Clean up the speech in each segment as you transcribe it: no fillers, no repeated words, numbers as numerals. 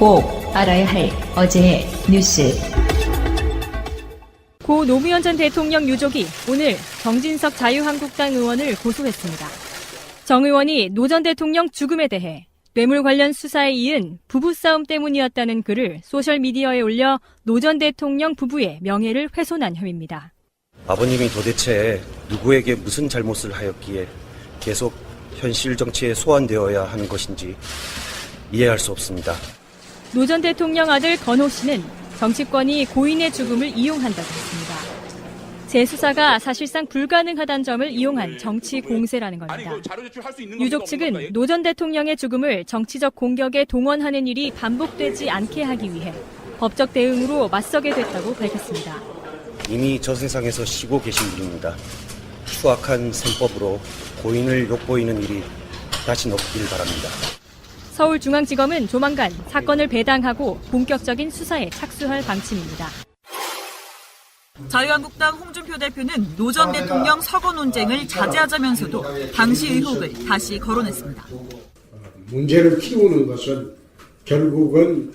꼭 알아야 할 어제의 뉴스. 고 노무현 전 대통령 유족이 오늘 정진석 자유한국당 의원을 고소했습니다. 정 의원이 노 전 대통령 죽음에 대해 뇌물 관련 수사에 이은 부부싸움 때문이었다는 글을 소셜미디어에 올려 노 전 대통령 부부의 명예를 훼손한 혐의입니다. 아버님이 도대체 누구에게 무슨 잘못을 하였기에 계속 현실 정치에 소환되어야 하는 것인지 이해할 수 없습니다. 노 전 대통령 아들 건호 씨는 정치권이 고인의 죽음을 이용한다고 했습니다. 재수사가 사실상 불가능하다는 점을 이용한 정치 공세라는 겁니다. 유족 측은 노 전 대통령의 죽음을 정치적 공격에 동원하는 일이 반복되지 않게 하기 위해 법적 대응으로 맞서게 됐다고 밝혔습니다. 이미 저 세상에서 쉬고 계신 분입니다. 추악한 셈법으로 고인을 욕보이는 일이 다시 없길 바랍니다. 서울중앙지검은 조만간 사건을 배당하고 본격적인 수사에 착수할 방침입니다. 자유한국당 홍준표 대표는 노 전 대통령 서거 논쟁을 자제하자면서도 당시 의혹을 다시 거론했습니다. 문제를 키우는 것은 결국은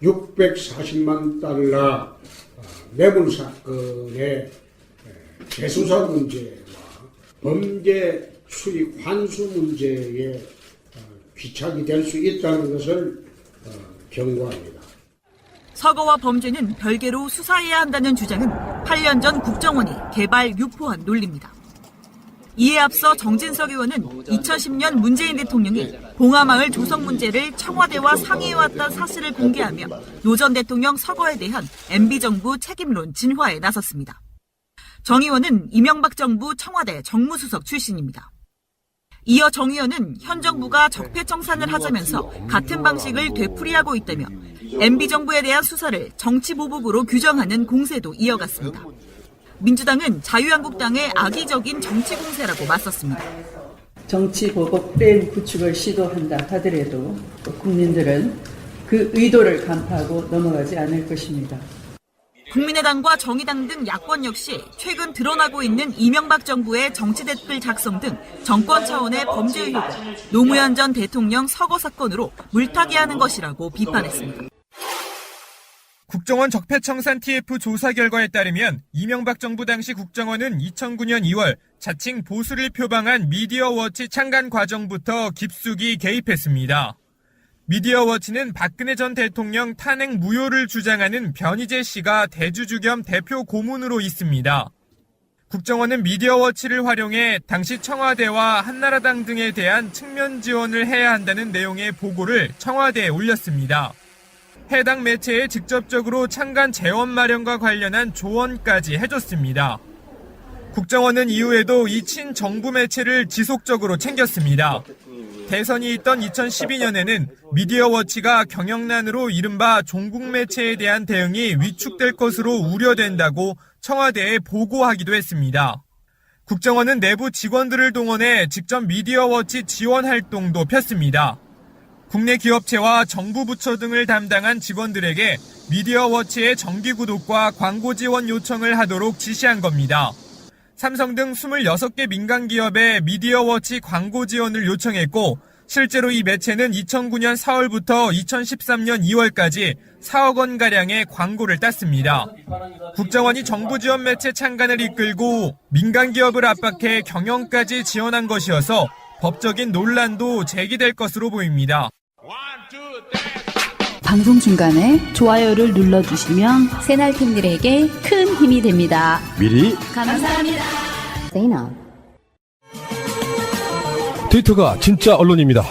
640만 달러 뇌물 사건의 재수사 문제와 범죄 수익 환수 문제에 귀착이 될 수 있다는 것을 경고합니다. 서거와 범죄는 별개로 수사해야 한다는 주장은 8년 전 국정원이 개발 유포한 논리입니다. 이에 앞서 정진석 의원은 2010년 문재인 대통령이 봉하마을 조성 문제를 청와대와 상의해왔다는 사실을 공개하며 노 전 대통령 서거에 대한 MB정부 책임론 진화에 나섰습니다. 정 의원은 이명박 정부 청와대 정무수석 출신입니다. 이어 정 의원은 현 정부가 적폐청산을 하자면서 같은 방식을 되풀이하고 있다며 MB정부에 대한 수사를 정치보복으로 규정하는 공세도 이어갔습니다. 민주당은 자유한국당의 악의적인 정치공세라고 맞섰습니다. 정치보복 프레임 구축을 시도한다 하더라도 국민들은 그 의도를 간파하고 넘어가지 않을 것입니다. 국민의당과 정의당 등 야권 역시 최근 드러나고 있는 이명박 정부의 정치 댓글 작성 등 정권 차원의 범죄 의혹을 노무현 전 대통령 서거 사건으로 물타기하는 것이라고 비판했습니다. 국정원 적폐청산 TF 조사 결과에 따르면 이명박 정부 당시 국정원은 2009년 2월 자칭 보수를 표방한 미디어워치 창간 과정부터 깊숙이 개입했습니다. 미디어워치는 박근혜 전 대통령 탄핵 무효를 주장하는 변희재 씨가 대주주 겸 대표 고문으로 있습니다. 국정원은 미디어워치를 활용해 당시 청와대와 한나라당 등에 대한 측면 지원을 해야 한다는 내용의 보고를 청와대에 올렸습니다. 해당 매체에 직접적으로 창간 재원 마련과 관련한 조언까지 해줬습니다. 국정원은 이후에도 이 친정부 매체를 지속적으로 챙겼습니다. 대선이 있던 2012년에는 미디어워치가 경영난으로 이른바 종북 매체에 대한 대응이 위축될 것으로 우려된다고 청와대에 보고하기도 했습니다. 국정원은 내부 직원들을 동원해 직접 미디어워치 지원 활동도 폈습니다. 국내 기업체와 정부 부처 등을 담당한 직원들에게 미디어워치의 정기 구독과 광고 지원 요청을 하도록 지시한 겁니다. 삼성 등 26개 민간 기업에 미디어워치 광고 지원을 요청했고 실제로 이 매체는 2009년 4월부터 2013년 2월까지 4억 원가량의 광고를 땄습니다. 국정원이 정부 지원 매체 창간을 이끌고 민간 기업을 압박해 경영까지 지원한 것이어서 법적인 논란도 제기될 것으로 보입니다. 방송 중간에 좋아요를 눌러주시면 새날팀들에게 큰 힘이 됩니다. 미리 감사합니다. 트위터가 진짜 언론입니다.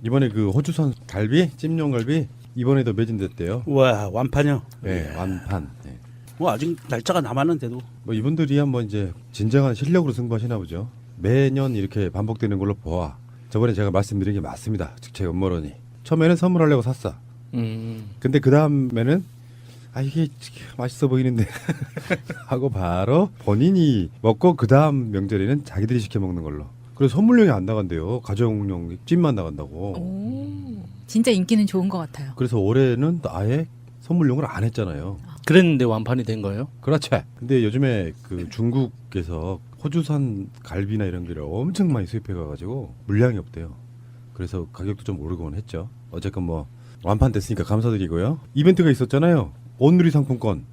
이번에 그 호주산 갈비, 찜용 갈비 이번에도 매진됐대요. 와, 완판이요? 네, 완판. 네. 뭐 아직 날짜가 남았는데도. 뭐 이분들이 한번 이제 진정한 실력으로 승부하시나 보죠. 매년 이렇게 반복되는 걸로 보아. 저번에 제가 말씀드린 게 맞습니다. 제 음모론이. 처음에는 선물하려고 샀어. 근데 그 다음에는 이게 맛있어 보이는데 하고 바로 본인이 먹고 그 다음 명절에는 자기들이 시켜 먹는 걸로. 그래서 선물용이 안 나간대요. 가정용 찜만 나간다고. 오, 진짜 인기는 좋은 것 같아요. 그래서 올해는 아예 선물용을 안 했잖아요. 그랬는데 완판이 된 거예요? 그렇지. 근데 요즘에 그 중국에서 호주산 갈비나 이런 걸 엄청 많이 수입해 가지고 물량이 없대요. 그래서 가격도 좀 오르곤 했죠. 어쨌건 뭐 완판됐으니까 감사드리고요. 이벤트가 있었잖아요. 온누리 상품권.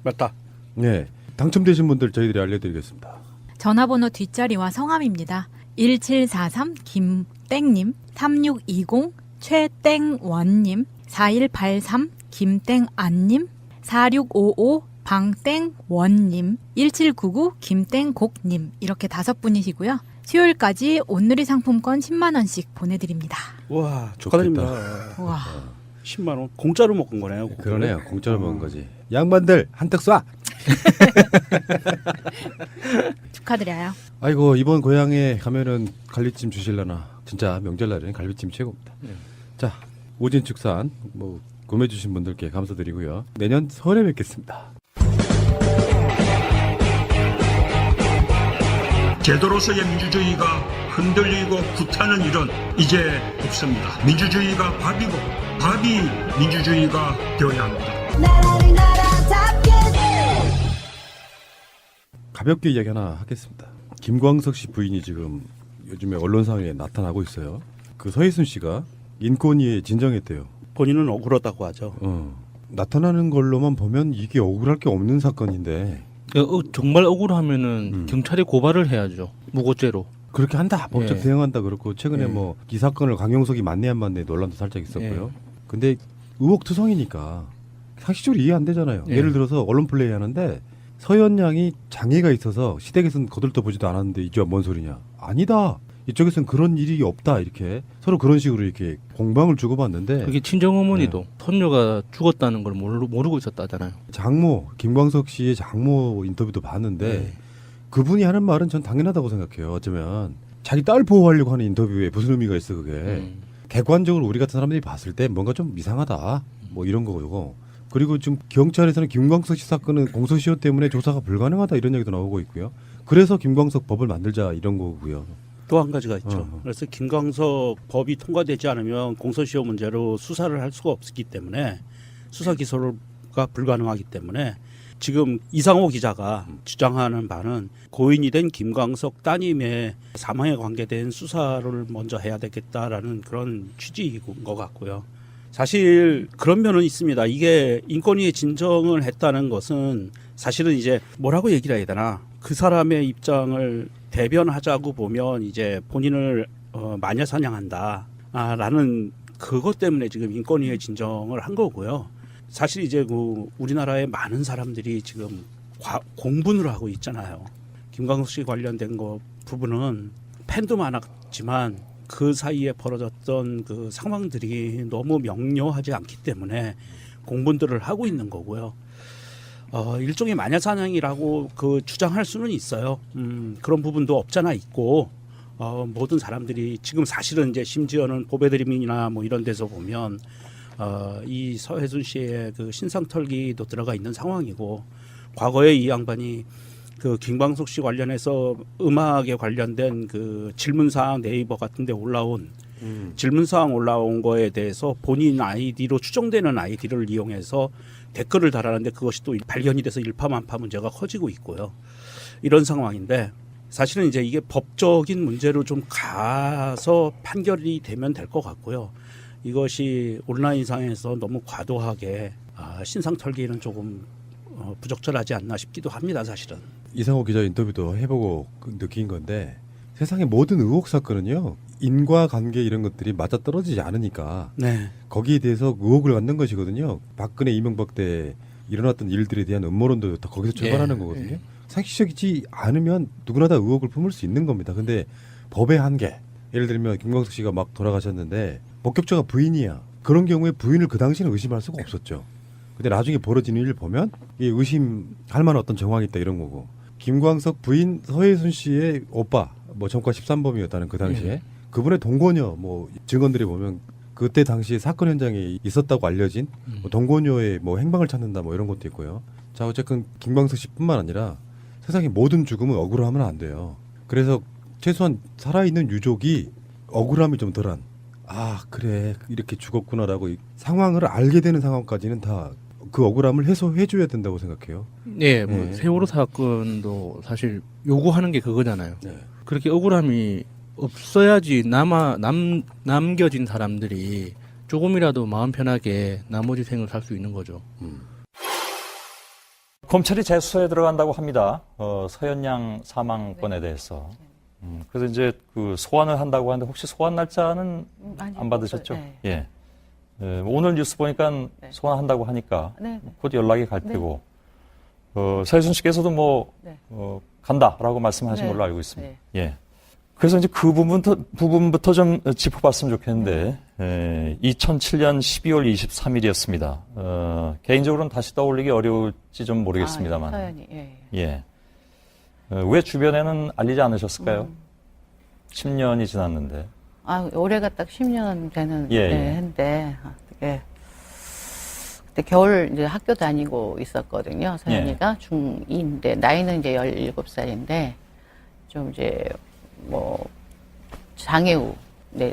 맞다. 네. 당첨되신 분들 저희들이 알려드리겠습니다. 전화번호 뒷자리와 성함입니다. 1743 김땡님, 3620 최땡원님, 4183 김땡안님, 4655 방땡원님, 1799 김땡곡님 이렇게 5분이시고요. 수요일까지 온누리 상품권 10만 원씩 보내드립니다. 와, 축하드립니다. 와, 10만 원 공짜로 먹은 거네요. 그러네요. 공짜로 먹은 거지. 양반들 한턱 쏴. 축하드려요. 아이고 이번 고향에 가면은 갈비찜 주실려나. 진짜 명절날에는 갈비찜 최고입니다. 자, 오진 축산 뭐 구매해 주신 분들께 감사드리고요. 내년 설에 뵙겠습니다. 제도로서의 민주주의가 흔들리고 불타는 일은 이제 없습니다. 민주주의가 밥이고 밥이 민주주의가 되어야 합니다. 가볍게 이야기 하나 하겠습니다. 김광석 씨 부인이 지금 요즘에 언론상에 나타나고 있어요. 그 서희순 씨가 인권위에 진정했대요. 본인은 억울하다고 하죠. 나타나는 걸로만 보면 이게 억울할 게 없는 사건인데 정말 억울하면은 경찰에 고발을 해야죠. 무고죄로. 그렇게 한다. 법적 예. 대응한다 그렇고 최근에 예. 뭐 이 사건을 강용석이 맞네 안 맞네 논란도 살짝 있었고요. 근데 의혹투성이니까 상식적으로 이해 안 되잖아요. 예. 예를 들어서 언론 플레이 하는데 서현 양이 장애가 있어서 시댁에서는 거들떠보지도 않았는데 이게 뭔 소리냐. 아니다. 이쪽에서는 그런 일이 없다. 이렇게 서로 그런 식으로 이렇게 공방을 주고받는데 그게 친정어머니도 손녀가 죽었다는 걸 모르고 있었다잖아요. 장모 김광석 씨의 장모 인터뷰도 봤는데 그분이 하는 말은 전 당연하다고 생각해요. 어쩌면 자기 딸 보호하려고 하는 인터뷰에 무슨 의미가 있어 그게. 객관적으로 우리 같은 사람들이 봤을 때 뭔가 좀 이상하다. 뭐 이런 거고. 그리고 지금 경찰에서는 김광석 씨 사건은 공소시효 때문에 조사가 불가능하다 이런 얘기도 나오고 있고요. 그래서 김광석 법을 만들자 이런 거고요. 또 한 가지가 있죠. 그래서 김광석 법이 통과되지 않으면 공소시효 문제로 수사를 할 수가 없기 때문에 수사 기소가 불가능하기 때문에 지금 이상호 기자가 주장하는 바는 고인이 된 김광석 따님의 사망에 관계된 수사를 먼저 해야 되겠다라는 그런 취지인 것 같고요. 사실 그런 면은 있습니다. 이게 인권위에 진정을 했다는 것은 사실은 이제 뭐라고 얘기를 해야 되나. 그 사람의 입장을 대변하자고 보면 이제 본인을 마녀 사냥한다. 라는 그것 때문에 지금 인권위에 진정을 한 거고요. 사실 이제 그 우리나라의 많은 사람들이 지금 공분을 하고 있잖아요. 김광석 씨 관련된 거 부분은 팬도 많았지만 그 사이에 벌어졌던 그 상황들이 너무 명료하지 않기 때문에 공분들을 하고 있는 거고요. 일종의 마녀사냥이라고 그 주장할 수는 있어요. 그런 부분도 없잖아 있고 모든 사람들이 지금 사실은 이제 심지어는 보배드림이나 뭐 이런 데서 보면 이 서혜순 씨의 그 신상털기도 들어가 있는 상황이고 과거에 이 양반이 그 김광석 씨 관련해서 음악에 관련된 그 질문사항 네이버 같은 데 올라온 질문사항 올라온 거에 대해서 본인 아이디로 추정되는 아이디를 이용해서 댓글을 달았는데 그것이 또 발견이 돼서 일파만파 문제가 커지고 있고요. 이런 상황인데 사실은 이제 이게 법적인 문제로 좀 가서 판결이 되면 될 것 같고요. 이것이 온라인상에서 너무 과도하게 신상털기는 조금 부적절하지 않나 싶기도 합니다. 사실은. 이상호 기자 인터뷰도 해보고 느낀 건데 세상의 모든 의혹 사건은요. 인과관계 이런 것들이 맞아떨어지지 않으니까 네. 거기에 대해서 의혹을 갖는 것이거든요. 박근혜 이명박 때 일어났던 일들에 대한 음모론도 다 거기서 출발하는 거거든요. 상식적이지 않으면 누구나 다 의혹을 품을 수 있는 겁니다. 근데 법의 한계. 예를 들면 김광석 씨가 막 돌아가셨는데 목격자가 부인이야. 그런 경우에 부인을 그 당시에는 의심할 수가 없었죠. 근데 나중에 벌어지는 일을 보면 이게 의심할 만한 어떤 정황이 있다 이런 거고. 김광석 부인 서혜순 씨의 오빠 뭐 전과 13범이었다는 그 당시에 그분의 동거녀 뭐 증언들이 보면 그때 당시에 사건 현장에 있었다고 알려진 뭐 동거녀의 뭐 행방을 찾는다 뭐 이런 것도 있고요. 자 어쨌든 김광석 씨뿐만 아니라 세상의 모든 죽음은 억울하면 안 돼요. 그래서 최소한 살아있는 유족이 억울함이 좀 덜한 그래 이렇게 죽었구나라고 상황을 알게 되는 상황까지는 다 그 억울함을 해소해줘야 된다고 생각해요. 네, 뭐 세월호 사건도 사실 요구하는 게 그거잖아요. 네. 그렇게 억울함이 없어야지 남겨진 사람들이 조금이라도 마음 편하게 나머지 생을 살 수 있는 거죠. 검찰이 재수사에 들어간다고 합니다. 서현양 사망건에 대해서. 그래서 이제 그 소환을 한다고 하는데 혹시 소환 날짜는 안 받으셨죠? 네. 예. 오늘 뉴스 보니까 소환한다고 하니까 곧 연락이 갈 테고. 서혜순 씨께서도 간다라고 말씀하신 걸로 알고 있습니다. 예. 그래서 이제 그 부분부터 좀 짚어봤으면 좋겠는데, 2007년 12월 23일이었습니다. 개인적으로는 다시 떠올리기 어려울지 좀 모르겠습니다만. 서연이, 예. 왜 주변에는 알리지 않으셨을까요? 10년이 지났는데. 올해가 딱 10년 되는 예. 해인데, 그때 겨울 이제 학교 다니고 있었거든요. 서연이가 중2인데, 나이는 이제 17살인데, 좀 이제, 장애우,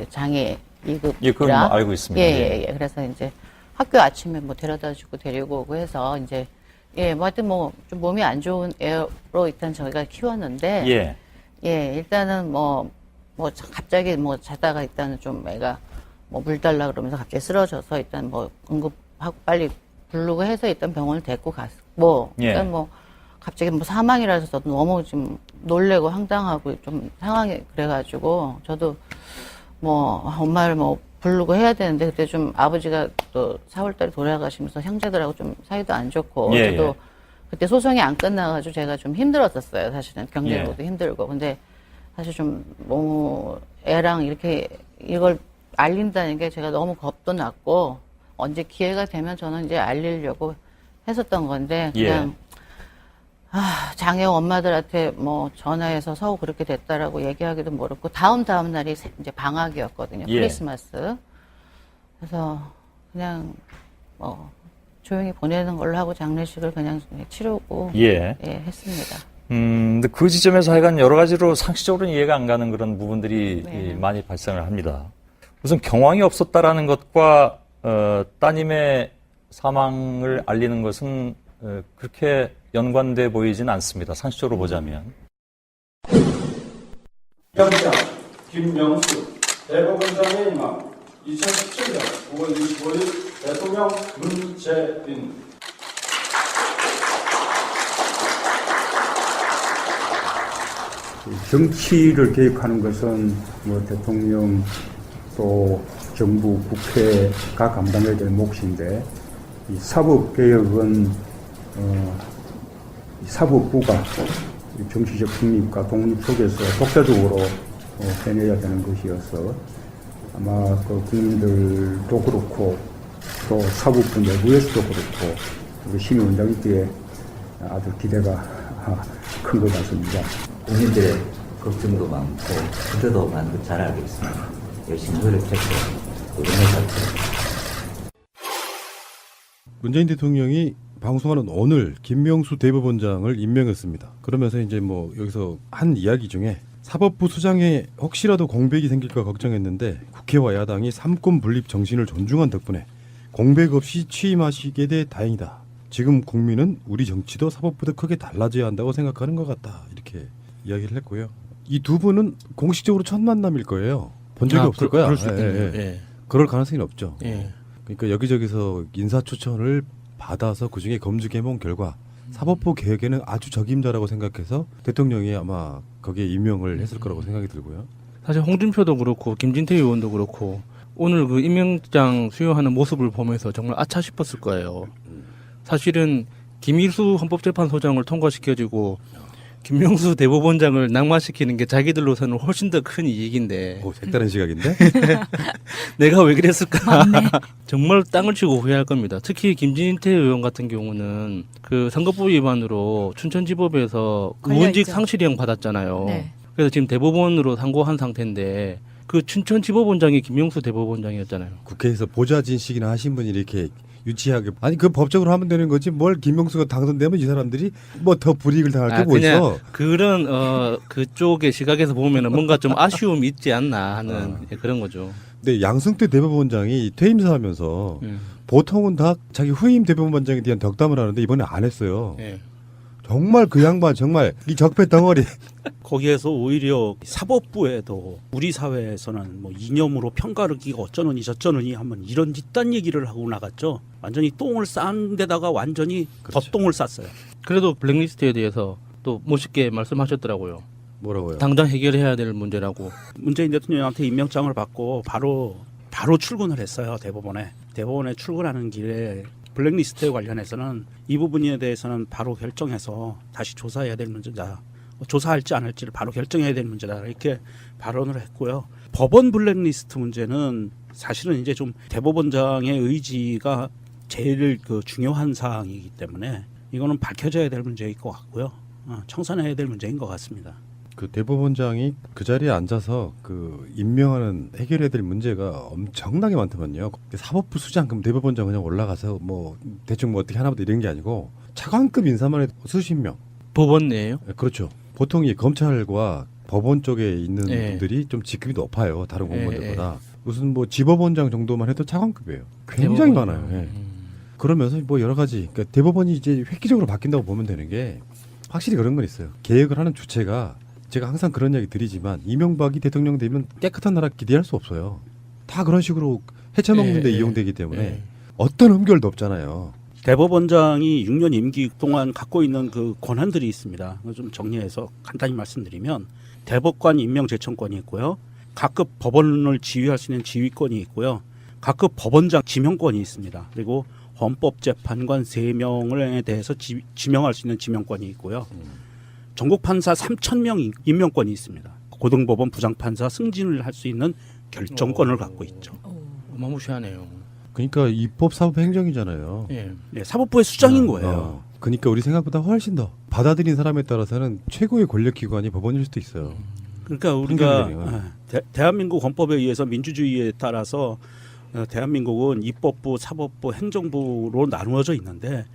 장애 2급이라. 예, 그건 알고 있습니다. 예. 그래서 이제 학교 아침에 데려다 주고 데리고 오고 해서 이제, 하여튼 좀 몸이 안 좋은 애로 일단 저희가 키웠는데, 일단은 갑자기 자다가 일단은 좀 애가 물 달라 그러면서 갑자기 쓰러져서 일단 응급하고 빨리 부르고 해서 일단 병원을 데리고 갔고, 일단 갑자기 사망이라서 저도 너무 좀 놀래고 황당하고 좀 상황이 그래가지고 저도 엄마를 부르고 해야 되는데 그때 좀 아버지가 또 4월달에 돌아가시면서 형제들하고 좀 사이도 안 좋고 저도 그때 소송이 안 끝나가지고 제가 좀 힘들었었어요. 사실은 경제적으로도 힘들고. 근데 사실 좀 애랑 이렇게 이걸 알린다는 게 제가 너무 겁도 났고 언제 기회가 되면 저는 이제 알리려고 했었던 건데 그냥 장애 엄마들한테 전화해서 서우 그렇게 됐다라고 얘기하기도 모르고 다음 날이 이제 방학이었거든요. 크리스마스. 그래서 그냥 조용히 보내는 걸로 하고 장례식을 그냥 치르고 했습니다. 근데 그 지점에서 하여간 여러 가지로 상식적으로는 이해가 안 가는 그런 부분들이 많이 발생을 합니다. 우선 경황이 없었다라는 것과 따님의 사망을 알리는 것은 그렇게 연관돼 보이진 않습니다. 상식적으로 보자면. 영장 김명수 대법원장의 임함 2017년 9월 25일 대통령 문재인 정치를 개입하는 것은 대통령 또 정부 국회가 감당해야 될 몫인데 이 사법개혁은 사법부가 정치적 중립과 독립 속에서 독자적으로 해내야 되는 것이어서 아마 국민들도 그렇고 또 사법부 내부에서도 그렇고 우리 심의원장님께 아주 기대가 큰 것 같습니다. 국민들의 걱정도 많고 기대도 많은 걸 잘 알고 있습니다. 열심히 노력해서 응원할게요. 문재인 대통령이 방송하는 오늘 김명수 대법원장을 임명했습니다. 그러면서 이제 여기서 한 이야기 중에 사법부 수장에 혹시라도 공백이 생길까 걱정했는데 국회와 야당이 삼권 분립 정신을 존중한 덕분에 공백 없이 취임하시게 돼 다행이다. 지금 국민은 우리 정치도 사법부도 크게 달라져야 한다고 생각하는 것 같다. 이렇게 이야기를 했고요. 이 두 분은 공식적으로 첫 만남일 거예요. 본 적이 없을 거야. 그럴 수 있겠네요. 그럴 가능성이 없죠. 그러니까 여기저기서 인사 추천을 받아서 그중에 검증 개몽 결과 사법부 개혁에는 아주 적임자라고 생각해서 대통령이 아마 거기에 임명을 했을 거라고 생각이 들고요. 사실 홍준표도 그렇고 김진태 의원도 그렇고 오늘 그 임명장 수여하는 모습을 보면서 정말 아차 싶었을 거예요. 사실은 김일수 헌법재판소장을 통과시켜주고 김명수 대법원장을 낙마시키는 게 자기들로서는 훨씬 더 큰 이익인데. 색다른 시각인데? 내가 왜 그랬을까? 정말 땅을 치고 후회할 겁니다. 특히 김진태 의원 같은 경우는 그 선거법 위반으로 춘천지법에서 의원직 상실형 받았잖아요. 그래서 지금 대법원으로 상고한 상태인데 그 춘천지법원장이 김명수 대법원장이었잖아요. 국회에서 보좌진식이나 하신 분이 이렇게 유치하게 그 법적으로 하면 되는 거지 뭘 김명수가 당선되면 이 사람들이 더 불이익을 당할 게 뭐 있어. 그런 그쪽의 시각에서 보면은 뭔가 좀 아쉬움이 있지 않나 하는 그런 거죠. 근데 양승태 대법원장이 퇴임사하면서 보통은 다 자기 후임 대법원장에 대한 덕담을 하는데 이번에 안 했어요. 정말 그 양반 정말 이 적폐 덩어리. 거기에서 오히려 사법부에도 우리 사회에서는 뭐 이념으로 평가르기가 어쩌느니 저쩌느니 하면 이런 뒷단 얘기를 하고 나갔죠. 완전히 똥을 싼 데다가 완전히 덧똥을 쌌어요. 그래도 블랙리스트에 대해서 또 멋있게 말씀하셨더라고요. 뭐라고요? 당장 해결해야 될 문제라고. 문재인 대통령한테 임명장을 받고 바로 출근을 했어요. 대법원에 출근하는 길에 블랙리스트에 관련해서는 이 부분에 대해서는 바로 결정해서 다시 조사해야 될 문제다. 조사할지 안 할지를 바로 결정해야 될 문제다. 이렇게 발언을 했고요. 법원 블랙리스트 문제는 사실은 이제 좀 대법원장의 의지가 제일 그 중요한 사항이기 때문에 이거는 밝혀져야 될 문제일 것 같고요. 청산해야 될 문제인 것 같습니다. 그 대법원장이 그 자리에 앉아서 그 임명하는 해결해야 될 문제가 엄청나게 많더만요. 사법부 수장 그럼 대법원장 그냥 올라가서 뭐 대충 뭐 어떻게 하나보다 이런 게 아니고 차관급 인사만 해도 수십 명. 법원 내에요? 그렇죠. 보통 이 검찰과 법원 쪽에 있는 분들이 좀 직급이 높아요. 다른 공무원들보다. 무슨 뭐 지법원장 정도만 해도 차관급이에요. 굉장히 많아요. 그러면서 뭐 여러 가지 그러니까 대법원이 이제 획기적으로 바뀐다고 보면 되는 게 확실히 그런 건 있어요. 개혁을 하는 주체가 제가 항상 그런 이야기 드리지만 이명박이 대통령 되면 깨끗한 나라 기대할 수 없어요. 다 그런 식으로 해쳐먹는 데 이용되기 때문에 어떤 흠결도 없잖아요. 대법원장이 6년 임기 동안 갖고 있는 그 권한들이 있습니다. 좀 정리해서 간단히 말씀드리면 대법관 임명 제청권이 있고요. 각급 법원을 지휘할 수 있는 지휘권이 있고요. 각급 법원장 지명권이 있습니다. 그리고 헌법재판관 3명에 대해서 지명할 수 있는 지명권이 있고요. 전국 판사 3,000명 임명권이 있습니다. 고등법원 부장판사 승진을 할 수 있는 결정권을 갖고 있죠. 어마무시하네요. 그러니까 입법, 사법, 행정이잖아요. 네, 사법부의 수장인 거예요. 그러니까 우리 생각보다 훨씬 더 받아들인 사람에 따라서는 최고의 권력기관이 법원일 수도 있어요. 그러니까 우리가 대한민국 헌법에 의해서 민주주의에 따라서 대한민국은 입법부, 사법부, 행정부로 나누어져 있는데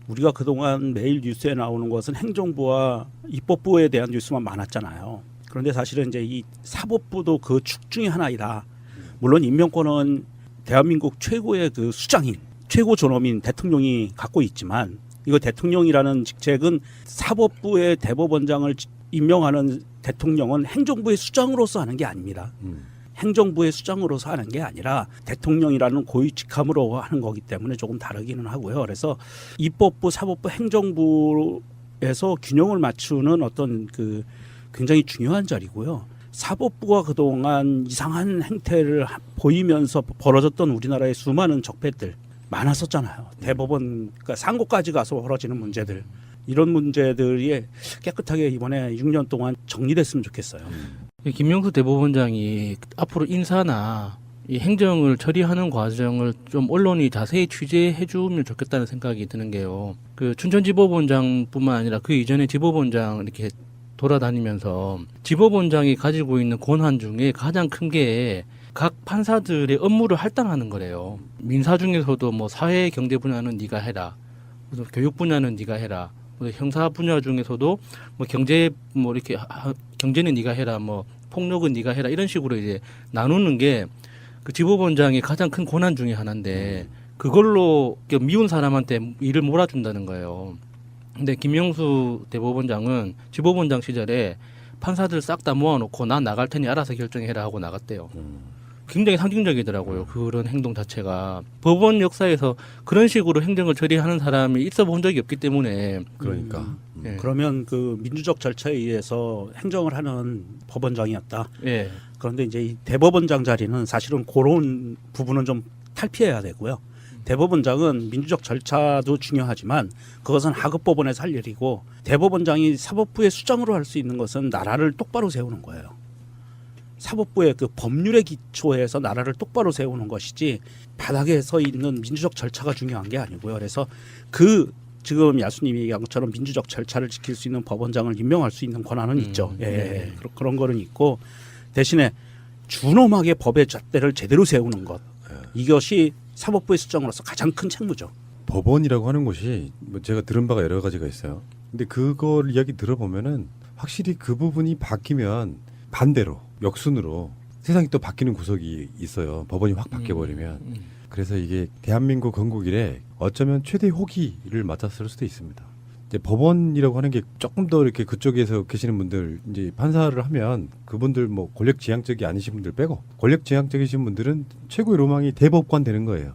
우리가 그동안 매일 뉴스에 나오는 것은 행정부와 입법부에 대한 뉴스만 많았잖아요. 그런데 사실은 이제 이 사법부도 그 축 중의 하나이다. 물론 임명권은 대한민국 최고의 그 수장인, 최고 존엄인 대통령이 갖고 있지만 이거 대통령이라는 직책은 사법부의 대법원장을 임명하는 대통령은 행정부의 수장으로서 하는 게 아닙니다. 행정부의 수장으로서 하는 게 아니라 대통령이라는 고위 직함으로 하는 거기 때문에 조금 다르기는 하고요. 그래서 입법부, 사법부, 행정부에서 균형을 맞추는 어떤 그 굉장히 중요한 자리고요. 사법부가 그동안 이상한 행태를 보이면서 벌어졌던 우리나라의 수많은 적폐들 많았었잖아요. 대법원, 그러니까 상고까지 가서 벌어지는 문제들. 이런 문제들이 깨끗하게 이번에 6년 동안 정리됐으면 좋겠어요. 김명수 대법원장이 앞으로 인사나 이 행정을 처리하는 과정을 좀 언론이 자세히 취재해 주면 좋겠다는 생각이 드는 게요. 그 춘천지법원장뿐만 아니라 그 이전에 지법원장 이렇게 돌아다니면서 지법원장이 가지고 있는 권한 중에 가장 큰 게 각 판사들의 업무를 할당하는 거래요. 민사 중에서도 뭐 사회 경제 분야는 네가 해라. 교육 분야는 네가 해라. 형사 분야 중에서도 뭐 경제 뭐 이렇게 경제는 네가 해라. 뭐 폭력은 네가 해라. 이런 식으로 이제 나누는 게 그 지법원장의 가장 큰 권한 중에 하나인데 그걸로 미운 사람한테 일을 몰아준다는 거예요. 근데 김명수 대법원장은 지법원장 시절에 판사들 싹 다 모아놓고 나 나갈 테니 알아서 결정해라 하고 나갔대요. 굉장히 상징적이더라고요. 그런 행동 자체가. 법원 역사에서 그런 식으로 행정을 처리하는 사람이 있어 본 적이 없기 때문에. 그러니까. 그러면 그 민주적 절차에 의해서 행정을 하는 법원장이었다. 그런데 이제 이 대법원장 자리는 사실은 그런 부분은 좀 탈피해야 되고요. 대법원장은 민주적 절차도 중요하지만 그것은 하급 법원에서 할 일이고 대법원장이 사법부의 수장으로 할 수 있는 것은 나라를 똑바로 세우는 거예요. 사법부의 그 법률의 기초에서 나라를 똑바로 세우는 것이지 바닥에 서 있는 민주적 절차가 중요한 게 아니고요. 그래서 그 지금 야수님이 얘기한 것처럼 민주적 절차를 지킬 수 있는 법원장을 임명할 수 있는 권한은 있죠. 그런 거는 있고 대신에 준엄하게 법의 잣대를 제대로 세우는 것. 이것이 사법부의 수장으로서 가장 큰 책무죠. 법원이라고 하는 곳이 뭐 제가 들은 바가 여러 가지가 있어요. 근데 그걸 이야기 들어보면은 확실히 그 부분이 바뀌면 반대로 역순으로 세상이 또 바뀌는 구석이 있어요. 법원이 확 바뀌어버리면. 그래서 이게 대한민국 건국 이래 어쩌면 최대 호기를 맞았을 수도 있습니다. 이제 법원이라고 하는 게 조금 더 이렇게 그쪽에서 계시는 분들 이제 판사를 하면 그분들 뭐 권력지향적이 아니신 분들 빼고 권력지향적이신 분들은 최고의 로망이 대법관 되는 거예요.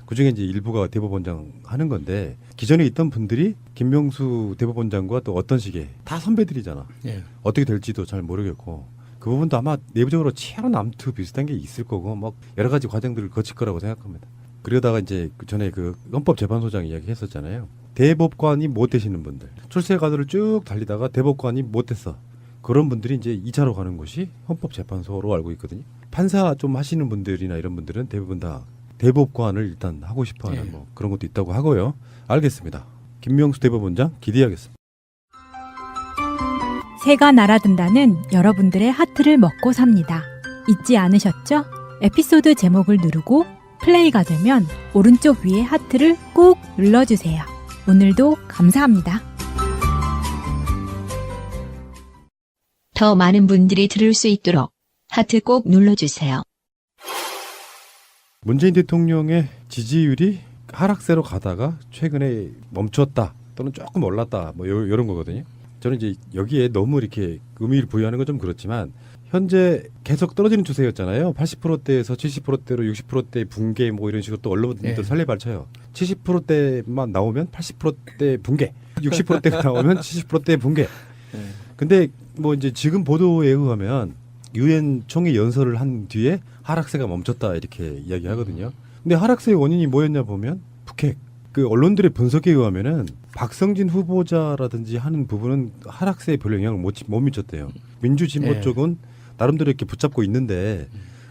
그중에 이제 일부가 대법원장 하는 건데 기존에 있던 분들이 김명수 대법원장과 또 어떤 식의 다 선배들이잖아. 예. 어떻게 될지도 잘 모르겠고 그 부분도 아마 내부적으로 치아로 남투 비슷한 게 있을 거고 막 여러 가지 과정들을 거칠 거라고 생각합니다. 그러다가 이제 전에 그 헌법재판소장 이야기했었잖아요. 대법관이 못 되시는 분들 출세 가도를 쭉 달리다가 대법관이 못 됐어. 그런 분들이 이제 2차로 가는 곳이 헌법재판소로 알고 있거든요. 판사 좀 하시는 분들이나 이런 분들은 대부분 다 대법관을 일단 하고 싶어하는 뭐 그런 것도 있다고 하고요. 알겠습니다. 김명수 대법원장 기대하겠습니다. 새가 날아든다는 여러분들의 하트를 먹고 삽니다. 잊지 않으셨죠? 에피소드 제목을 누르고 플레이가 되면 오른쪽 위에 하트를 꾹 눌러주세요. 오늘도 감사합니다. 더 많은 분들이 들을 수 있도록 하트 꼭 눌러주세요. 문재인 대통령의 지지율이 하락세로 가다가 최근에 멈췄다 또는 조금 올랐다 뭐 이런 거거든요. 저는 이제 여기에 너무 이렇게 의미를 부여하는 건 좀 그렇지만 현재 계속 떨어지는 추세였잖아요. 80%대에서 70%대로 60%대 붕괴 뭐 이런 식으로 또 언론분들 설레발쳐요. 70%대만 나오면 80%대 붕괴, 60%대가 나오면 70%대 붕괴. 근데 뭐 이제 지금 보도에 의하면 유엔 총회 연설을 한 뒤에 하락세가 멈췄다 이렇게 이야기하거든요. 근데 하락세의 원인이 뭐였냐 보면 북핵. 그 언론들의 분석에 의하면은 박성진 후보자라든지 하는 부분은 하락세에 별로 영향을 못 미쳤대요. 민주진보 쪽은 나름대로 이렇게 붙잡고 있는데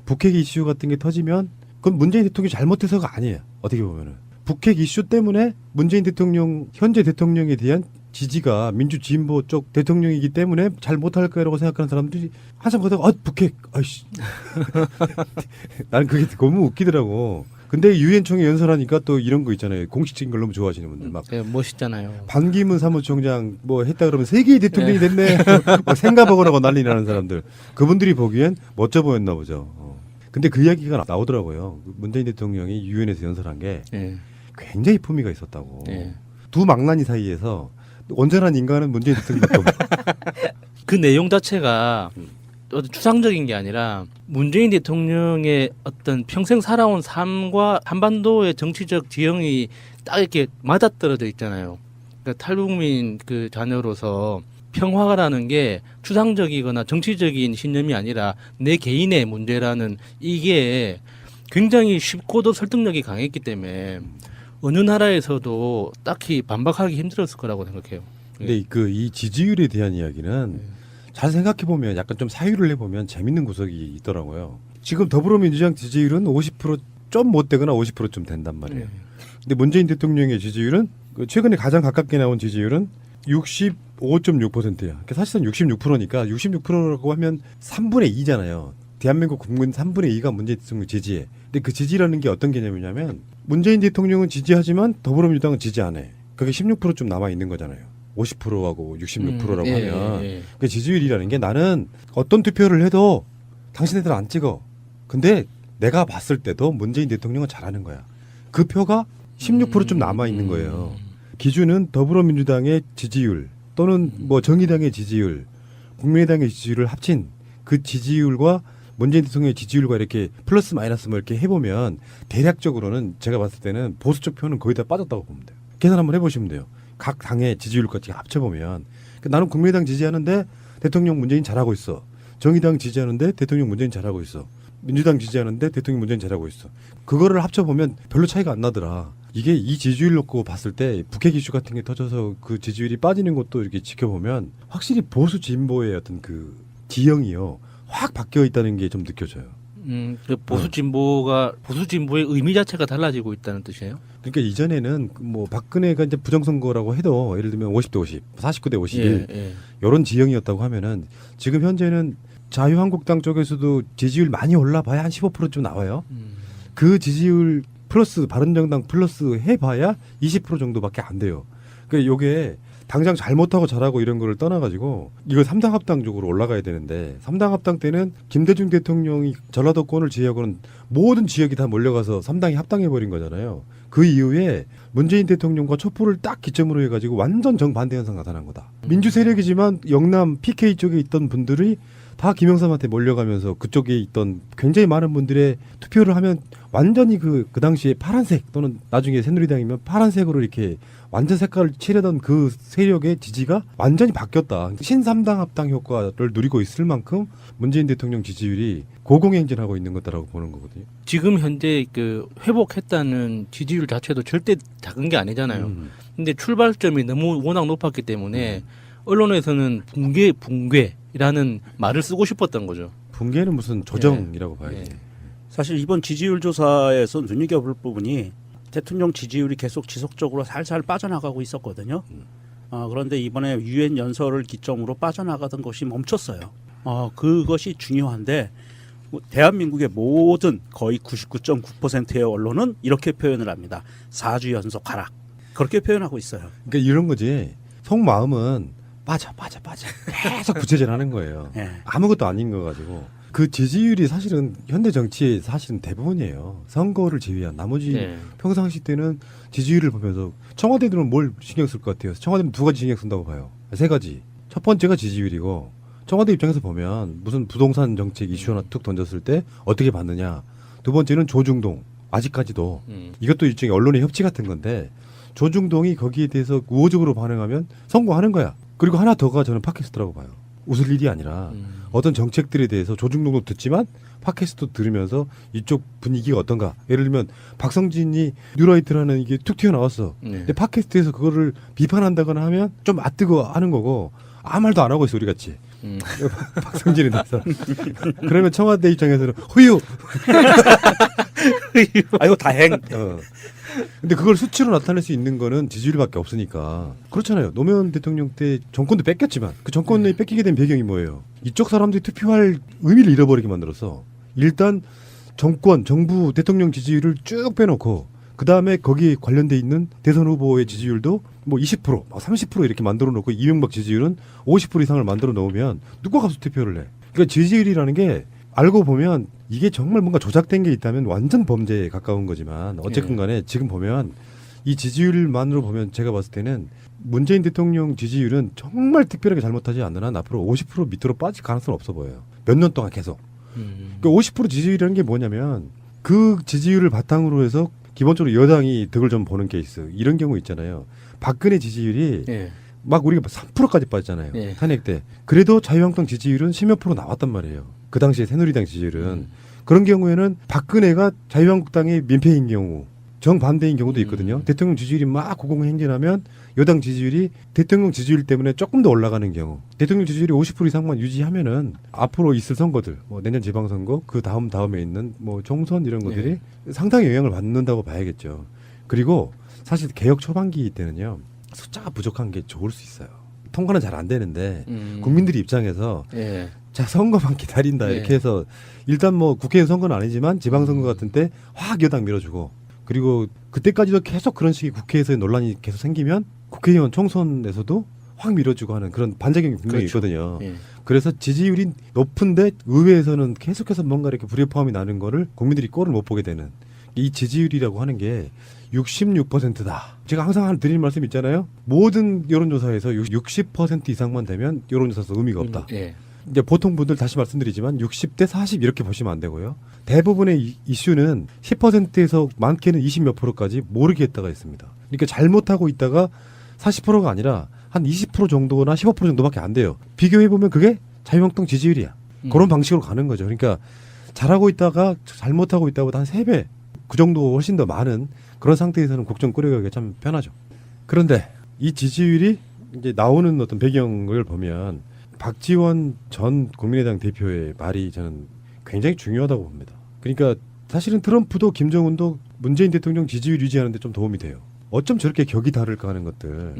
북핵 이슈 같은 게 터지면 그건 문재인 대통령이 잘못해서가 아니에요. 어떻게 보면은 북핵 이슈 때문에 문재인 대통령 현재 대통령에 대한 지지가 민주진보 쪽 대통령이기 때문에 잘 못할 거라고 생각하는 사람들이 한참 보다가 북핵 아이씨 나는 그게 너무 웃기더라고. 근데 유엔 총회 연설하니까 또 이런 거 있잖아요. 공식적인 걸 너무 좋아하시는 분들 막 멋있잖아요. 반기문 사무총장 뭐 했다 그러면 세계의 대통령이 됐네. 막 생가먹으라고 난리 나는 사람들. 그분들이 보기엔 멋져 보였나 보죠. 근데 그 이야기가 나오더라고요. 문재인 대통령이 유엔에서 연설한 게 굉장히 품위가 있었다고. 두 망나니 사이에서 온전한 인간은 문재인 대통령밖에 없다. 그 내용 자체가 추상적인 게 아니라 문재인 대통령의 어떤 평생 살아온 삶과 한반도의 정치적 지형이 딱 이렇게 맞아떨어져 있잖아요. 그러니까 탈북민 그 자녀로서 평화라는 게 추상적이거나 정치적인 신념이 아니라 내 개인의 문제라는 이게 굉장히 쉽고도 설득력이 강했기 때문에 어느 나라에서도 딱히 반박하기 힘들었을 거라고 생각해요. 근데 이 지지율에 대한 이야기는 잘 생각해 보면 약간 좀 사유를 해보면 재밌는 구석이 있더라고요. 지금 더불어민주당 지지율은 50% 좀 못 되거나 50%좀 된단 말이에요. 근데 문재인 대통령의 지지율은 최근에 가장 가깝게 나온 지지율은 65.6%야. 그러니까 사실상 66%니까 66%라고 하면 3분의 2잖아요. 대한민국 국민 3분의 2가 문재인 대통령 지지해. 근데 그 지지라는 게 어떤 개념이냐면 문재인 대통령은 지지하지만 더불어민주당은 지지 안 해. 그게 16%좀 남아 있는 거잖아요. 50%하고 66%라고 하면 그 지지율이라는 게 나는 어떤 투표를 해도 당신네들 안 찍어. 근데 내가 봤을 때도 문재인 대통령은 잘하는 거야. 그 표가 16%좀 남아 있는 거예요. 기준은 더불어민주당의 지지율 또는 뭐 정의당의 지지율, 국민의당의 지지율을 합친 그 지지율과 문재인 대통령의 지지율과 이렇게 플러스 마이너스 뭐 이렇게 해보면 대략적으로는 제가 봤을 때는 보수 쪽 표는 거의 다 빠졌다고 보면 돼요. 계산 한번 해보시면 돼요. 각 당의 지지율까지 합쳐보면 나는 국민의당 지지하는데 대통령 문재인 잘하고 있어. 정의당 지지하는데 대통령 문재인 잘하고 있어. 민주당 지지하는데 대통령 문재인 잘하고 있어. 그거를 합쳐보면 별로 차이가 안 나더라. 이게 이 지지율 놓고 봤을 때 북핵 이슈 같은 게 터져서 그 지지율이 빠지는 것도 이렇게 지켜보면 확실히 보수 진보의 어떤 그 지형이요 확 바뀌어 있다는 게 좀 느껴져요. 그 보수 진보의 의미 자체가 달라지고 있다는 뜻이에요? 그러니까 이전에는 뭐 박근혜가 이제 부정선거라고 해도 예를 들면 50대 50, 49대 51 이런 지형이었다고 하면은 지금 현재는 자유한국당 쪽에서도 지지율 많이 올라봐야 한 15%좀 나와요. 그 지지율 플러스 바른정당 플러스 해봐야 20% 정도밖에 안 돼요. 그러니까 요게 당장 잘못하고 잘하고 이런 거를 떠나가지고 이거 3당 합당 쪽으로 올라가야 되는데 3당 합당 때는 김대중 대통령이 전라도권을 제외하고는 모든 지역이 다 몰려가서 3당이 합당해버린 거잖아요. 그 이후에 문재인 대통령과 촛불을 딱 기점으로 해가지고 완전 정반대 현상 나타난 거다. 민주 세력이지만 영남 PK 쪽에 있던 분들이 다 김영삼한테 몰려가면서 그쪽에 있던 굉장히 많은 분들의 투표를 하면 완전히 그 당시에 파란색 또는 나중에 새누리당이면 파란색으로 이렇게 완전 색깔을 칠하던 그 세력의 지지가 완전히 바뀌었다. 신삼당 합당 효과를 누리고 있을 만큼 문재인 대통령 지지율이 고공행진하고 있는 것다라고 보는 거거든요. 지금 현재 그 회복했다는 지지율 자체도 절대 작은 게 아니잖아요. 근데 출발점이 너무 워낙 높았기 때문에 언론에서는 붕괴라는 말을 쓰고 싶었던 거죠. 붕괴는 무슨 조정이라고 봐야지. 사실 이번 지지율 조사에서 눈여겨볼 부분이 대통령 지지율이 계속 지속적으로 살살 빠져나가고 있었거든요. 그런데 이번에 유엔 연설을 기점으로 빠져나가던 것이 멈췄어요. 그것이 중요한데 대한민국의 모든 거의 99.9%의 언론은 이렇게 표현을 합니다. 4주 연속 하락. 그렇게 표현하고 있어요. 그러니까 이런 거지. 속마음은 빠져 계속 부채질하는 거예요. 네. 아무것도 아닌 거 가지고. 그 지지율이 사실은 현대 정치의 사실은 대부분이에요. 선거를 제외한 나머지 평상시 때는 지지율을 보면서 청와대들은 뭘 신경 쓸 것 같아요. 청와대는 두 가지 신경 쓴다고 봐요. 세 가지. 첫 번째가 지지율이고 청와대 입장에서 보면 무슨 부동산 정책 이슈 하나 툭 던졌을 때 어떻게 받느냐. 두 번째는 조중동. 아직까지도 이것도 일종의 언론의 협치 같은 건데 조중동이 거기에 대해서 우호적으로 반응하면 선거하는 거야. 그리고 하나 더가 저는 팟캐스트라고 봐요. 웃을 일이 아니라 어떤 정책들에 대해서 조중동도 듣지만 팟캐스트도 들으면서 이쪽 분위기가 어떤가. 예를 들면 박성진이 뉴라이트라는 이게 툭 튀어나왔어. 근데 팟캐스트에서 그거를 비판한다거나 하면 좀 아뜨거 하는 거고 아무 말도 안 하고 있어 우리같이. 박성진에 대해서. 그러면 청와대 입장에서는 후유. 아이고 다행. 근데 그걸 수치로 나타낼 수 있는 거는 지지율밖에 없으니까. 그렇잖아요. 노무현 대통령 때 정권도 뺏겼지만 그 정권이 뺏기게 된 배경이 뭐예요? 이쪽 사람들이 투표할 의미를 잃어버리게 만들어서 일단 정권, 정부, 대통령 지지율을 쭉 빼놓고 그 다음에 거기에 관련돼 있는 대선 후보의 지지율도 뭐 20%, 30% 이렇게 만들어 놓고 이명박 지지율은 50% 이상을 만들어 놓으면 누가 가서 투표를 해? 그러니까 지지율이라는 게 알고 보면 이게 정말 뭔가 조작된 게 있다면 완전 범죄에 가까운 거지만 어쨌든 간에 지금 보면 이 지지율만으로 보면 제가 봤을 때는 문재인 대통령 지지율은 정말 특별하게 잘못하지 않는 한 앞으로 50% 밑으로 빠질 가능성은 없어 보여요. 몇 년 동안 계속. 그러니까 50% 지지율이라는 게 뭐냐면 그 지지율을 바탕으로 해서 기본적으로 여당이 득을 좀 보는 케이스 이런 경우 있잖아요. 박근혜 지지율이 막 우리가 3%까지 빠졌잖아요. 탄핵 때. 그래도 자유한국당 지지율은 10몇 프로 나왔단 말이에요. 그 당시에 새누리당 지지율은. 그런 경우에는 박근혜가 자유한국당의 민폐인 경우 정반대인 경우도 있거든요. 대통령 지지율이 막 고공행진하면 여당 지지율이 대통령 지지율 때문에 조금 더 올라가는 경우 대통령 지지율이 50% 이상만 유지하면은 앞으로 있을 선거들 뭐 내년 지방선거 그 다음에 있는 뭐 총선 이런 것들이 상당히 영향을 받는다고 봐야겠죠. 그리고 사실 개혁 초반기 때는요. 숫자가 부족한 게 좋을 수 있어요. 통과는 잘 안 되는데 국민들이 입장에서 자 선거만 기다린다 이렇게 해서 일단 뭐 국회의원 선거는 아니지만 지방선거 같은 때 확 여당 밀어주고 그리고 그때까지도 계속 그런 식의 국회에서의 논란이 계속 생기면 국회의원 총선에서도 확 밀어주고 하는 그런 반작용이 분명히 있거든요. 그래서 지지율이 높은데 의회에서는 계속해서 뭔가 이렇게 불협화음이 나는 거를 국민들이 꼴을 못 보게 되는 이 지지율이라고 하는 게 66%다. 제가 항상 드리는 말씀 있잖아요. 모든 여론조사에서 60% 이상만 되면 여론조사에서 의미가 없다. 이제 보통 분들 다시 말씀드리지만 60대 40 이렇게 보시면 안 되고요. 대부분의 이슈는 10%에서 많게는 20 몇 프로까지 모르겠다가 있습니다. 그러니까 잘못하고 있다가 40%가 아니라 한 20% 정도나 15% 정도밖에 안 돼요. 비교해보면 그게 자유한국당 지지율이야. 그런 방식으로 가는 거죠. 그러니까 잘하고 있다가 잘못하고 있다보다 한 3배 그 정도 훨씬 더 많은 그런 상태에서는 국정 꾸려가기가 참 편하죠. 그런데 이 지지율이 이제 나오는 어떤 배경을 보면 박지원 전 국민의당 대표의 말이 저는 굉장히 중요하다고 봅니다. 그러니까 사실은 트럼프도 김정은도 문재인 대통령 지지율 유지하는 데 좀 도움이 돼요. 어쩜 저렇게 격이 다를까 하는 것들.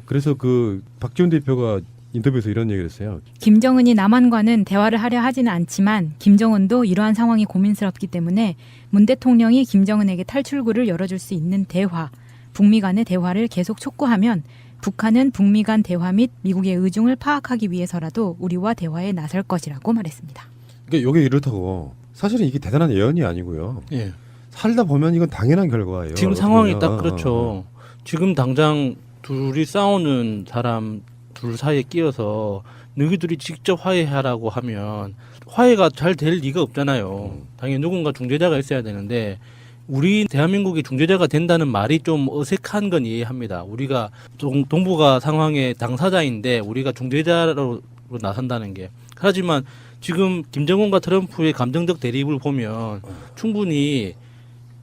그래서 그 박지원 대표가 인터뷰에서 이런 얘기를 했어요. 김정은이 남한과는 대화를 하려 하지는 않지만 김정은도 이러한 상황이 고민스럽기 때문에 문 대통령이 김정은에게 탈출구를 열어줄 수 있는 대화, 북미 간의 대화를 계속 촉구하면 북한은 북미 간 대화 및 미국의 의중을 파악하기 위해서라도 우리와 대화에 나설 것이라고 말했습니다. 그러니까 이게 이렇다고 사실은 이게 대단한 예언이 아니고요. 예. 살다 보면 이건 당연한 결과예요. 지금 상황이 보면. 딱 그렇죠. 지금 당장 둘이 싸우는 사람 둘 사이에 끼어서 너희들이 직접 화해하라고 하면 화해가 잘 될 리가 없잖아요. 당연히 누군가 중재자가 있어야 되는데 우리 대한민국이 중재자가 된다는 말이 좀 어색한 건 이해합니다. 우리가 동북아 상황의 당사자인데 우리가 중재자로 나선다는 게. 하지만 지금 김정은과 트럼프의 감정적 대립을 보면 충분히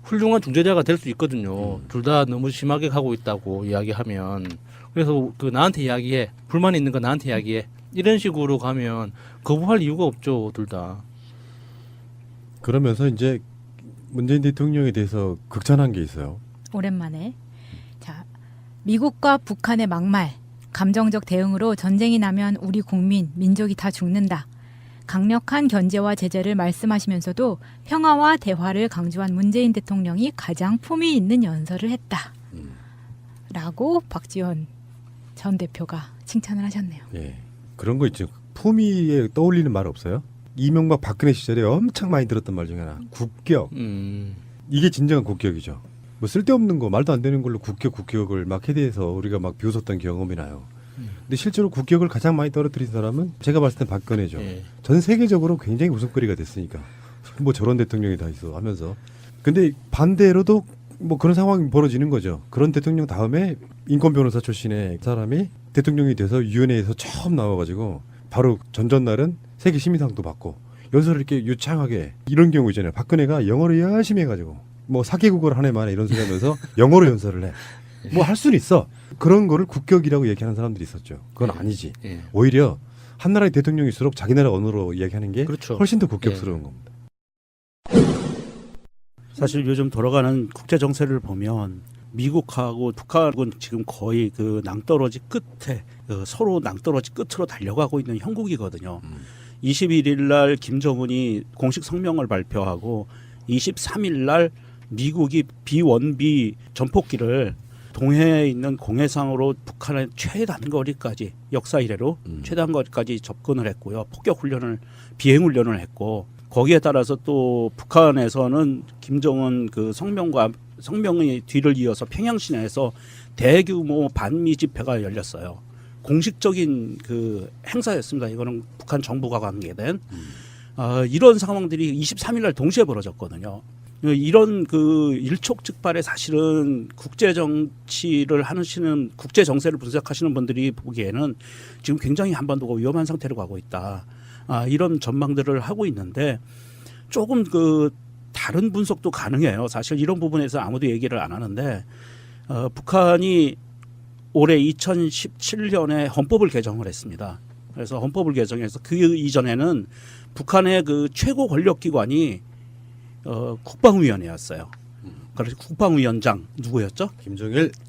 훌륭한 중재자가 될 수 있거든요. 둘 다 너무 심하게 가고 있다고 이야기하면. 그래서 나한테 이야기해. 불만이 있는 거 나한테 이야기해. 이런 식으로 가면 거부할 이유가 없죠, 둘 다. 그러면서 이제 문재인 대통령에 대해서 극찬한 게 있어요. 오랜만에. 자, 미국과 북한의 막말, 감정적 대응으로 전쟁이 나면 우리 국민, 민족이 다 죽는다. 강력한 견제와 제재를 말씀하시면서도 평화와 대화를 강조한 문재인 대통령이 가장 품위 있는 연설을 했다. 라고 박지원 전 대표가 칭찬을 하셨네요. 예. 그런 거 있죠. 품위에 떠올리는 말 없어요? 이명박 박근혜 시절에 엄청 많이 들었던 말 중에 하나. 국격. 이게 진정한 국격이죠. 뭐 쓸데없는 거 말도 안 되는 걸로 국격을 막 해대해서 우리가 막 비웃었던 경험이 나요. 근데 실제로 국격을 가장 많이 떨어뜨린 사람은 제가 봤을 땐 박근혜죠. 예. 전 세계적으로 굉장히 웃음거리가 됐으니까. 뭐 저런 대통령이 다 있어 하면서. 근데 반대로도 뭐 그런 상황이 벌어지는 거죠. 그런 대통령 다음에 인권 변호사 출신의 사람이 대통령이 돼서 위원회에서 처음 나와가지고 바로 전전날은 세계 시민상도 받고 연설을 이렇게 유창하게 이런 경우 있잖아요. 박근혜가 영어를 열심히 해가지고 뭐 4개국어를 한 해 만에 이런 소리 하면서 영어로 연설을 해. 뭐 할 수는 있어. 그런 거를 국격이라고 얘기하는 사람들이 있었죠. 그건 아니지. 예. 오히려 한 나라의 대통령일수록 자기 나라 언어로 이야기하는 게 그렇죠. 훨씬 더 국격스러운 겁니다. 사실 요즘 돌아가는 국제 정세를 보면 미국하고 북한은 지금 거의 그 낭떠러지 끝에 서로 낭떠러지 끝으로 달려가고 있는 형국이거든요. 21일 날 김정은이 공식 성명을 발표하고 23일 날 미국이 B-1B 전폭기를 동해에 있는 공해상으로 북한의 최단거리까지 역사 이래로 최단거리까지 접근을 했고요. 폭격 훈련을 비행 훈련을 했고 거기에 따라서 또 북한에서는 김정은 그 성명의 뒤를 이어서 평양 시내에서 대규모 반미 집회가 열렸어요. 공식적인 그 행사였습니다. 이거는 북한 정부가 관계된 이런 상황들이 23일 날 동시에 벌어졌거든요. 이런 그 일촉즉발의 사실은 국제 정치를 하시는 국제 정세를 분석하시는 분들이 보기에는 지금 굉장히 한반도가 위험한 상태로 가고 있다. 이런 전망들을 하고 있는데 조금 그 다른 분석도 가능해요. 사실 이런 부분에서 아무도 얘기를 안 하는데 북한이 올해 2017년에 헌법을 개정을 했습니다. 그래서 헌법을 개정해서 그 이전에는 북한의 그 최고 권력기관이 국방위원회였어요. 그래서 국방위원장 누구였죠?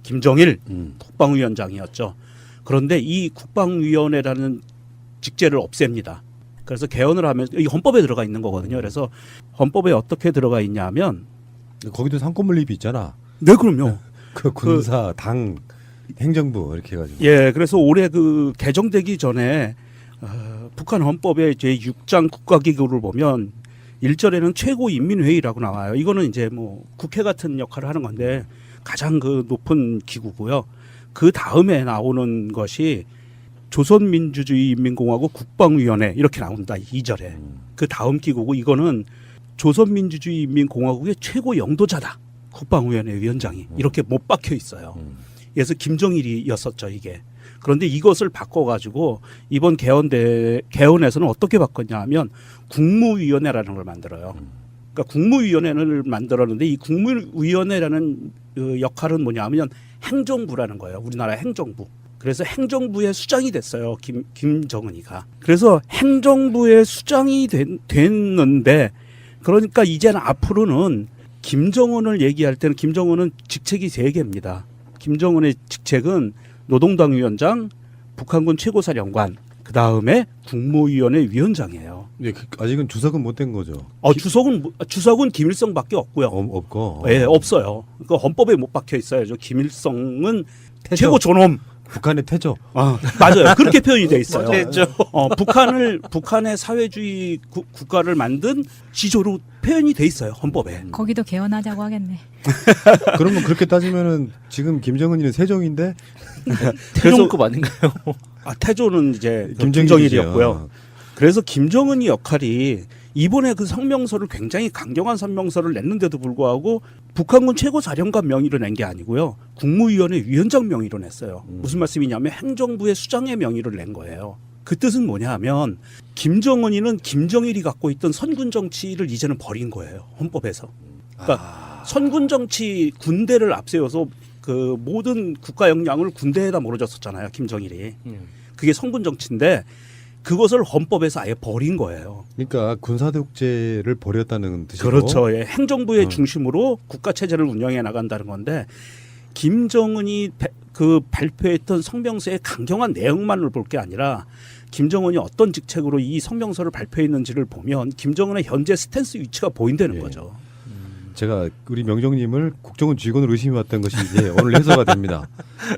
김정일 국방위원장이었죠. 그런데 이 국방위원회라는 직제를 없앱니다. 그래서 개헌을 하면 이 헌법에 들어가 있는 거거든요. 그래서 헌법에 어떻게 들어가 있냐면 거기도 상권분립이 있잖아. 네, 그럼요. 그 군사, 당, 행정부 이렇게 해가지고. 예, 그래서 올해 그 개정되기 전에 북한 헌법의 제6장 국가기구를 보면 1절에는 최고인민회의라고 나와요. 이거는 이제 뭐 국회 같은 역할을 하는 건데 가장 그 높은 기구고요. 그 다음에 나오는 것이 조선민주주의인민공화국 국방위원회 이렇게 나온다. 2절에. 그 다음 기구고 이거는 조선민주주의인민공화국의 최고 영도자다. 국방위원회 위원장이 이렇게 못 박혀 있어요. 그래서 김정일이었었죠 이게. 그런데 이것을 바꿔가지고 이번 개헌에서는 어떻게 바꿨냐 하면 국무위원회라는 걸 만들어요. 그러니까 국무위원회를 만들었는데 이 국무위원회라는 역할은 뭐냐 하면 행정부라는 거예요. 우리나라 행정부. 그래서 행정부의 수장이 됐어요. 김정은이가. 그래서 행정부의 수장이 됐는데 그러니까 이제는 앞으로는 김정은을 얘기할 때는 김정은은 직책이 3개입니다. 김정은의 직책은 노동당 위원장, 북한군 최고사령관, 그 다음에 국무위원회 위원장이에요. 네, 아직은 주석은 못 된 거죠. 주석은 김일성밖에 없고요. 없고. 네, 없어요. 그 헌법에 못 박혀 있어요. 김일성은 최고 존엄. 북한의 태조. 맞아요. 그렇게 표현이 돼 있어요. 태조. 북한의 사회주의 국가를 만든 지조로 표현이 돼 있어요. 헌법에. 거기도 개헌하자고 하겠네. 그러면 그렇게 따지면은 지금 김정은이는 세종인데 태종급 아닌가요? 태조는 이제 김정일이죠. 김정일이었고요. 그래서 김정은이 역할이 이번에 그 성명서를 굉장히 강경한 성명서를 냈는데도 불구하고 북한군 최고사령관 명의로 낸 게 아니고요. 국무위원회 위원장 명의로 냈어요. 무슨 말씀이냐면 행정부의 수장의 명의를 낸 거예요. 그 뜻은 뭐냐 하면 김정은이는 김정일이 갖고 있던 선군 정치를 이제는 버린 거예요. 헌법에서. 그러니까 선군 정치 군대를 앞세워서 그 모든 국가 역량을 군대에다 몰아줬었잖아요. 김정일이. 그게 선군 정치인데 그것을 헌법에서 아예 버린 거예요. 그러니까 군사독재를 버렸다는 뜻이고. 그렇죠. 예. 행정부의 중심으로 국가 체제를 운영해 나간다는 건데 김정은이 그 발표했던 성명서의 강경한 내용만을 볼 게 아니라 김정은이 어떤 직책으로 이 성명서를 발표했는지를 보면 김정은의 현재 스탠스 위치가 보인다는 거죠. 제가 우리 명정님을 국정원 직원으로 의심해 왔던 것이 이제 오늘 해소가 됩니다.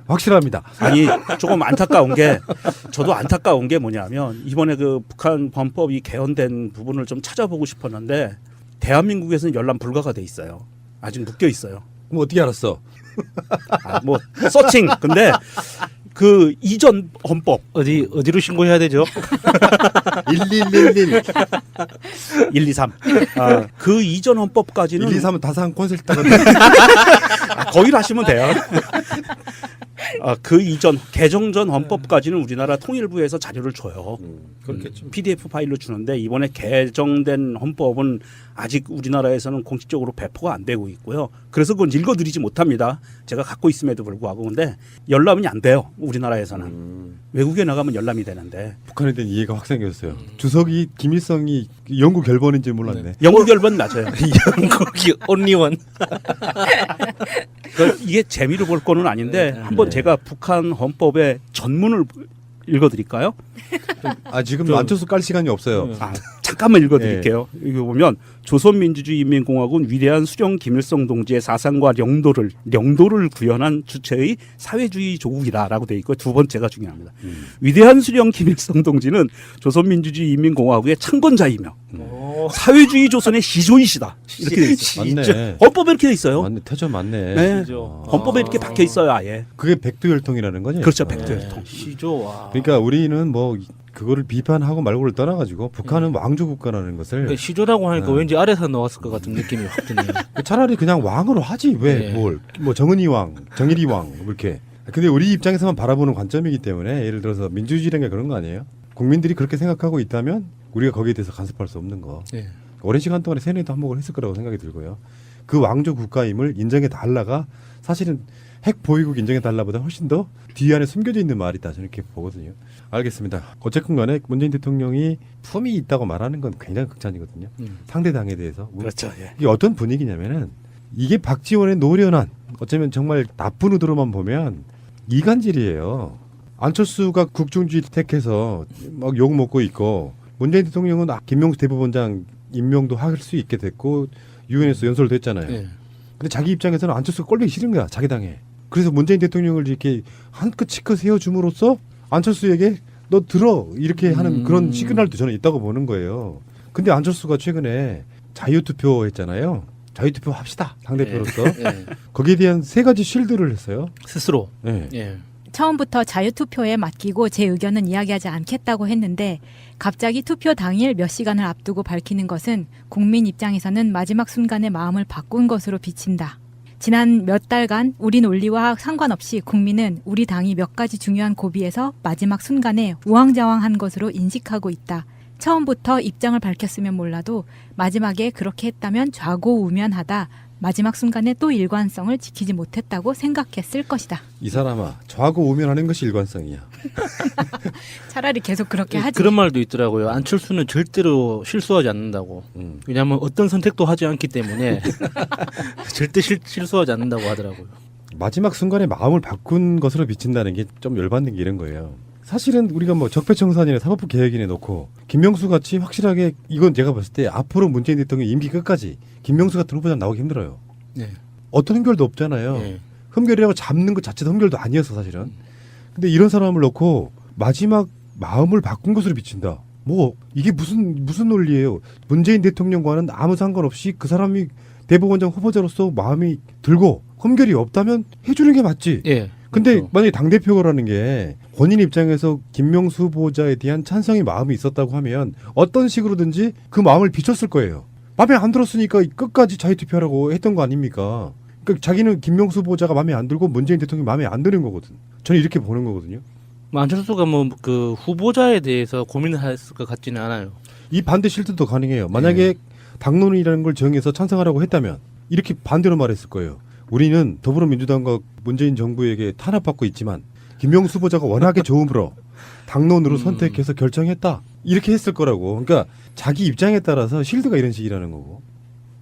확실합니다. 아니 조금 저도 안타까운 게 뭐냐면 이번에 그 북한 범법이 개헌된 부분을 좀 찾아보고 싶었는데 대한민국에서는 열람 불가가 돼 있어요. 아직 묶여 있어요. 그럼 어떻게 알았어? 뭐 서칭. 근데 그 이전 헌법 어디로 신고해야 되죠? 1111 123. 그 이전 헌법까지는 123은 다산 콘서트 거기로 하시면 돼요. 그 이전 개정 전 헌법까지는 우리나라 통일부에서 자료를 줘요. 그렇겠죠. PDF 파일로 주는데 이번에 개정된 헌법은 아직 우리나라에서는 공식적으로 배포가 안 되고 있고요. 그래서 그건 읽어드리지 못합니다. 제가 갖고 있음에도 불구하고. 근데 열람이 안 돼요. 우리나라에서는. 외국에 나가면 열람이 되는데. 북한에 대한 이해가 확 생겼어요. 주석이 김일성이 영구 결번인지 몰랐네. 영구 결번 맞아요. 영국이 온리원. 이게 재미로 볼 거는 아닌데 한번 제가 북한 헌법의 전문을 읽어드릴까요? 지금 안철수 깔 시간이 없어요. 잠깐만 읽어드릴게요. 이거 보면 조선민주주의인민공화국 위대한 수령 김일성 동지의 사상과 영도를 구현한 주체의 사회주의 조국이다라고 돼 있고 두 번째가 중요합니다. 위대한 수령 김일성 동지는 조선민주주의인민공화국의 창건자이며 사회주의 조선의 시조이시다. 이렇게 돼 있어요. 맞네. 헌법에 이렇게 돼 있어요. 맞네. 태조 맞네. 네. 헌법에 이렇게 박혀 있어요, 아예. 그게 백두혈통이라는 거죠? 그렇죠, 백두혈통. 시조. 그러니까 우리는 뭐 그거를 비판하고 말고를 떠나가지고 북한은 왕조 국가라는 것을 그러니까 시조라고 하니까 왠지 아래서 나왔을 것 같은 느낌이 확 드네요. 차라리 그냥 왕으로 하지 왜 뭘? 뭐 정은이 왕, 정일이 왕 이렇게. 근데 우리 입장에서만 바라보는 관점이기 때문에 예를 들어서 민주주의라는 게 그런 거 아니에요? 국민들이 그렇게 생각하고 있다면 우리가 거기에 대해서 간섭할 수 없는 거. 오랜 시간 동안에 세뇌도 한몫을 했을 거라고 생각이 들고요. 그 왕조 국가임을 인정해 달라가 사실은 핵 보유국 인정해 달라보다 훨씬 더 뒤 안에 숨겨져 있는 말이다. 저는 이렇게 보거든요. 알겠습니다. 어쨌든 간에 문재인 대통령이 품이 있다고 말하는 건 굉장히 극찬이거든요. 상대 당에 대해서. 그렇죠. 이게 어떤 분위기냐면은 이게 박지원의 노련한 어쩌면 정말 나쁜 의도로만 보면 이간질이에요. 안철수가 국정주의 택해서 막 욕 먹고 있고 문재인 대통령은 김명수 대법원장 임명도 할 수 있게 됐고 유엔에서 연설도 했잖아요. 근데 자기 입장에서는 안철수가 꼴보기 싫은 거야. 자기 당에. 그래서 문재인 대통령을 이렇게 한끗 치컷 세워줌으로써 안철수에게 너 들어 이렇게 하는 그런 시그널도 저는 있다고 보는 거예요. 근데 안철수가 최근에 자유투표 했잖아요. 자유투표 합시다. 당대표로서. 거기에 대한 3가지 쉴드를 했어요. 스스로. 처음부터 자유투표에 맡기고 제 의견은 이야기하지 않겠다고 했는데 갑자기 투표 당일 몇 시간을 앞두고 밝히는 것은 국민 입장에서는 마지막 순간에 마음을 바꾼 것으로 비친다. 지난 몇 달간 우리 논리와 상관없이 국민은 우리 당이 몇 가지 중요한 고비에서 마지막 순간에 우왕좌왕한 것으로 인식하고 있다. 처음부터 입장을 밝혔으면 몰라도 마지막에 그렇게 했다면 좌고우면하다. 마지막 순간에 또 일관성을 지키지 못했다고 생각했을 것이다. 이 사람아, 좌고우면하는 것이 일관성이야. 차라리 계속 그렇게 하지. 그런 말도 있더라고요. 안철수는 절대로 실수하지 않는다고. 왜냐하면 어떤 선택도 하지 않기 때문에 절대 실수하지 않는다고 하더라고요. 마지막 순간에 마음을 바꾼 것으로 비친다는 게 좀 열받는 게 이런 거예요. 사실은 우리가 뭐 적폐청산이나 사법부 개혁이나 놓고 김명수 같이 확실하게 이건 제가 봤을 때 앞으로 문재인 대통령 임기 끝까지 김명수 같은 후보자 나오기 힘들어요. 어떤 흠결도 없잖아요. 흠결이라고 잡는 것 자체도 흠결도 아니었어 사실은. 근데 이런 사람을 놓고 마지막 마음을 바꾼 것으로 비친다. 뭐 이게 무슨 논리예요? 문재인 대통령과는 아무 상관없이 그 사람이 대법원장 후보자로서 마음이 들고 험결이 없다면 해주는 게 맞지. 예. 근데 그렇죠. 만약에 당대표라는 게 본인 입장에서 김명수 후보자에 대한 찬성의 마음이 있었다고 하면 어떤 식으로든지 그 마음을 비췄을 거예요. 마음에 안 들었으니까 끝까지 자유투표하라고 했던 거 아닙니까? 그러니까 자기는 김명수 후보자가 마음에 안 들고 문재인 대통령이 마음에 안 드는 거거든. 저는 이렇게 보는 거거든요. 안철수가 뭐 그 후보자에 대해서 고민을 했을 것 같지는 않아요. 이 반대 실드도 가능해요. 만약에 당론이라는 걸 정해서 찬성하라고 했다면 이렇게 반대로 말했을 거예요. 우리는 더불어민주당과 문재인 정부에게 탄압받고 있지만 김명수 후보자가 워낙에 좋음으로 당론으로 선택해서 결정했다. 이렇게 했을 거라고. 그러니까 자기 입장에 따라서 실드가 이런 식이라는 거고.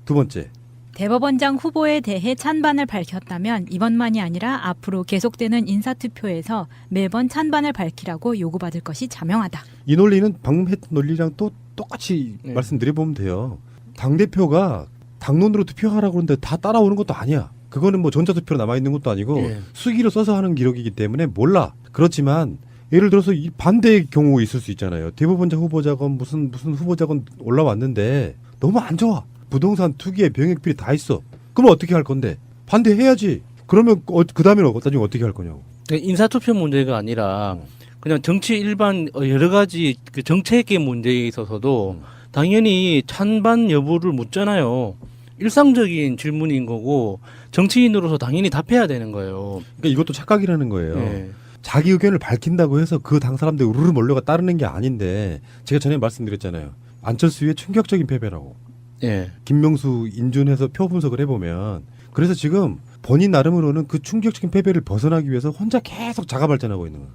두 번째. 대법원장 후보에 대해 찬반을 밝혔다면 이번만이 아니라 앞으로 계속되는 인사투표에서 매번 찬반을 밝히라고 요구받을 것이 자명하다. 이 논리는 방금 했던 논리랑 또 똑같이 말씀드려보면 돼요. 당대표가 당론으로 투표하라고 그러는데 다 따라오는 것도 아니야. 그거는 뭐 전자투표로 남아있는 것도 아니고 수기로 써서 하는 기록이기 때문에 몰라. 그렇지만 예를 들어서 이 반대의 경우 있을 수 있잖아요. 대법원장 후보자건 무슨 후보자건 올라왔는데 너무 안 좋아. 부동산 투기에 병역비리 다 있어. 그럼 어떻게 할 건데? 반대해야지. 그러면 그 다음에 나중에 어떻게 할 거냐고. 인사투표 문제가 아니라 그냥 정치 일반 여러 가지 그 정책의 문제에 있어서도 당연히 찬반 여부를 묻잖아요. 일상적인 질문인 거고 정치인으로서 당연히 답해야 되는 거예요. 그러니까 이것도 착각이라는 거예요. 네. 자기 의견을 밝힌다고 해서 그 당 사람들 우르르 몰려가 따르는 게 아닌데 제가 전에 말씀드렸잖아요. 안철수의 충격적인 패배라고. 예. 김명수 인준해서 표 분석을 해보면 그래서 지금 본인 나름으로는 그 충격적인 패배를 벗어나기 위해서 혼자 계속 자가 발전하고 있는 거예요.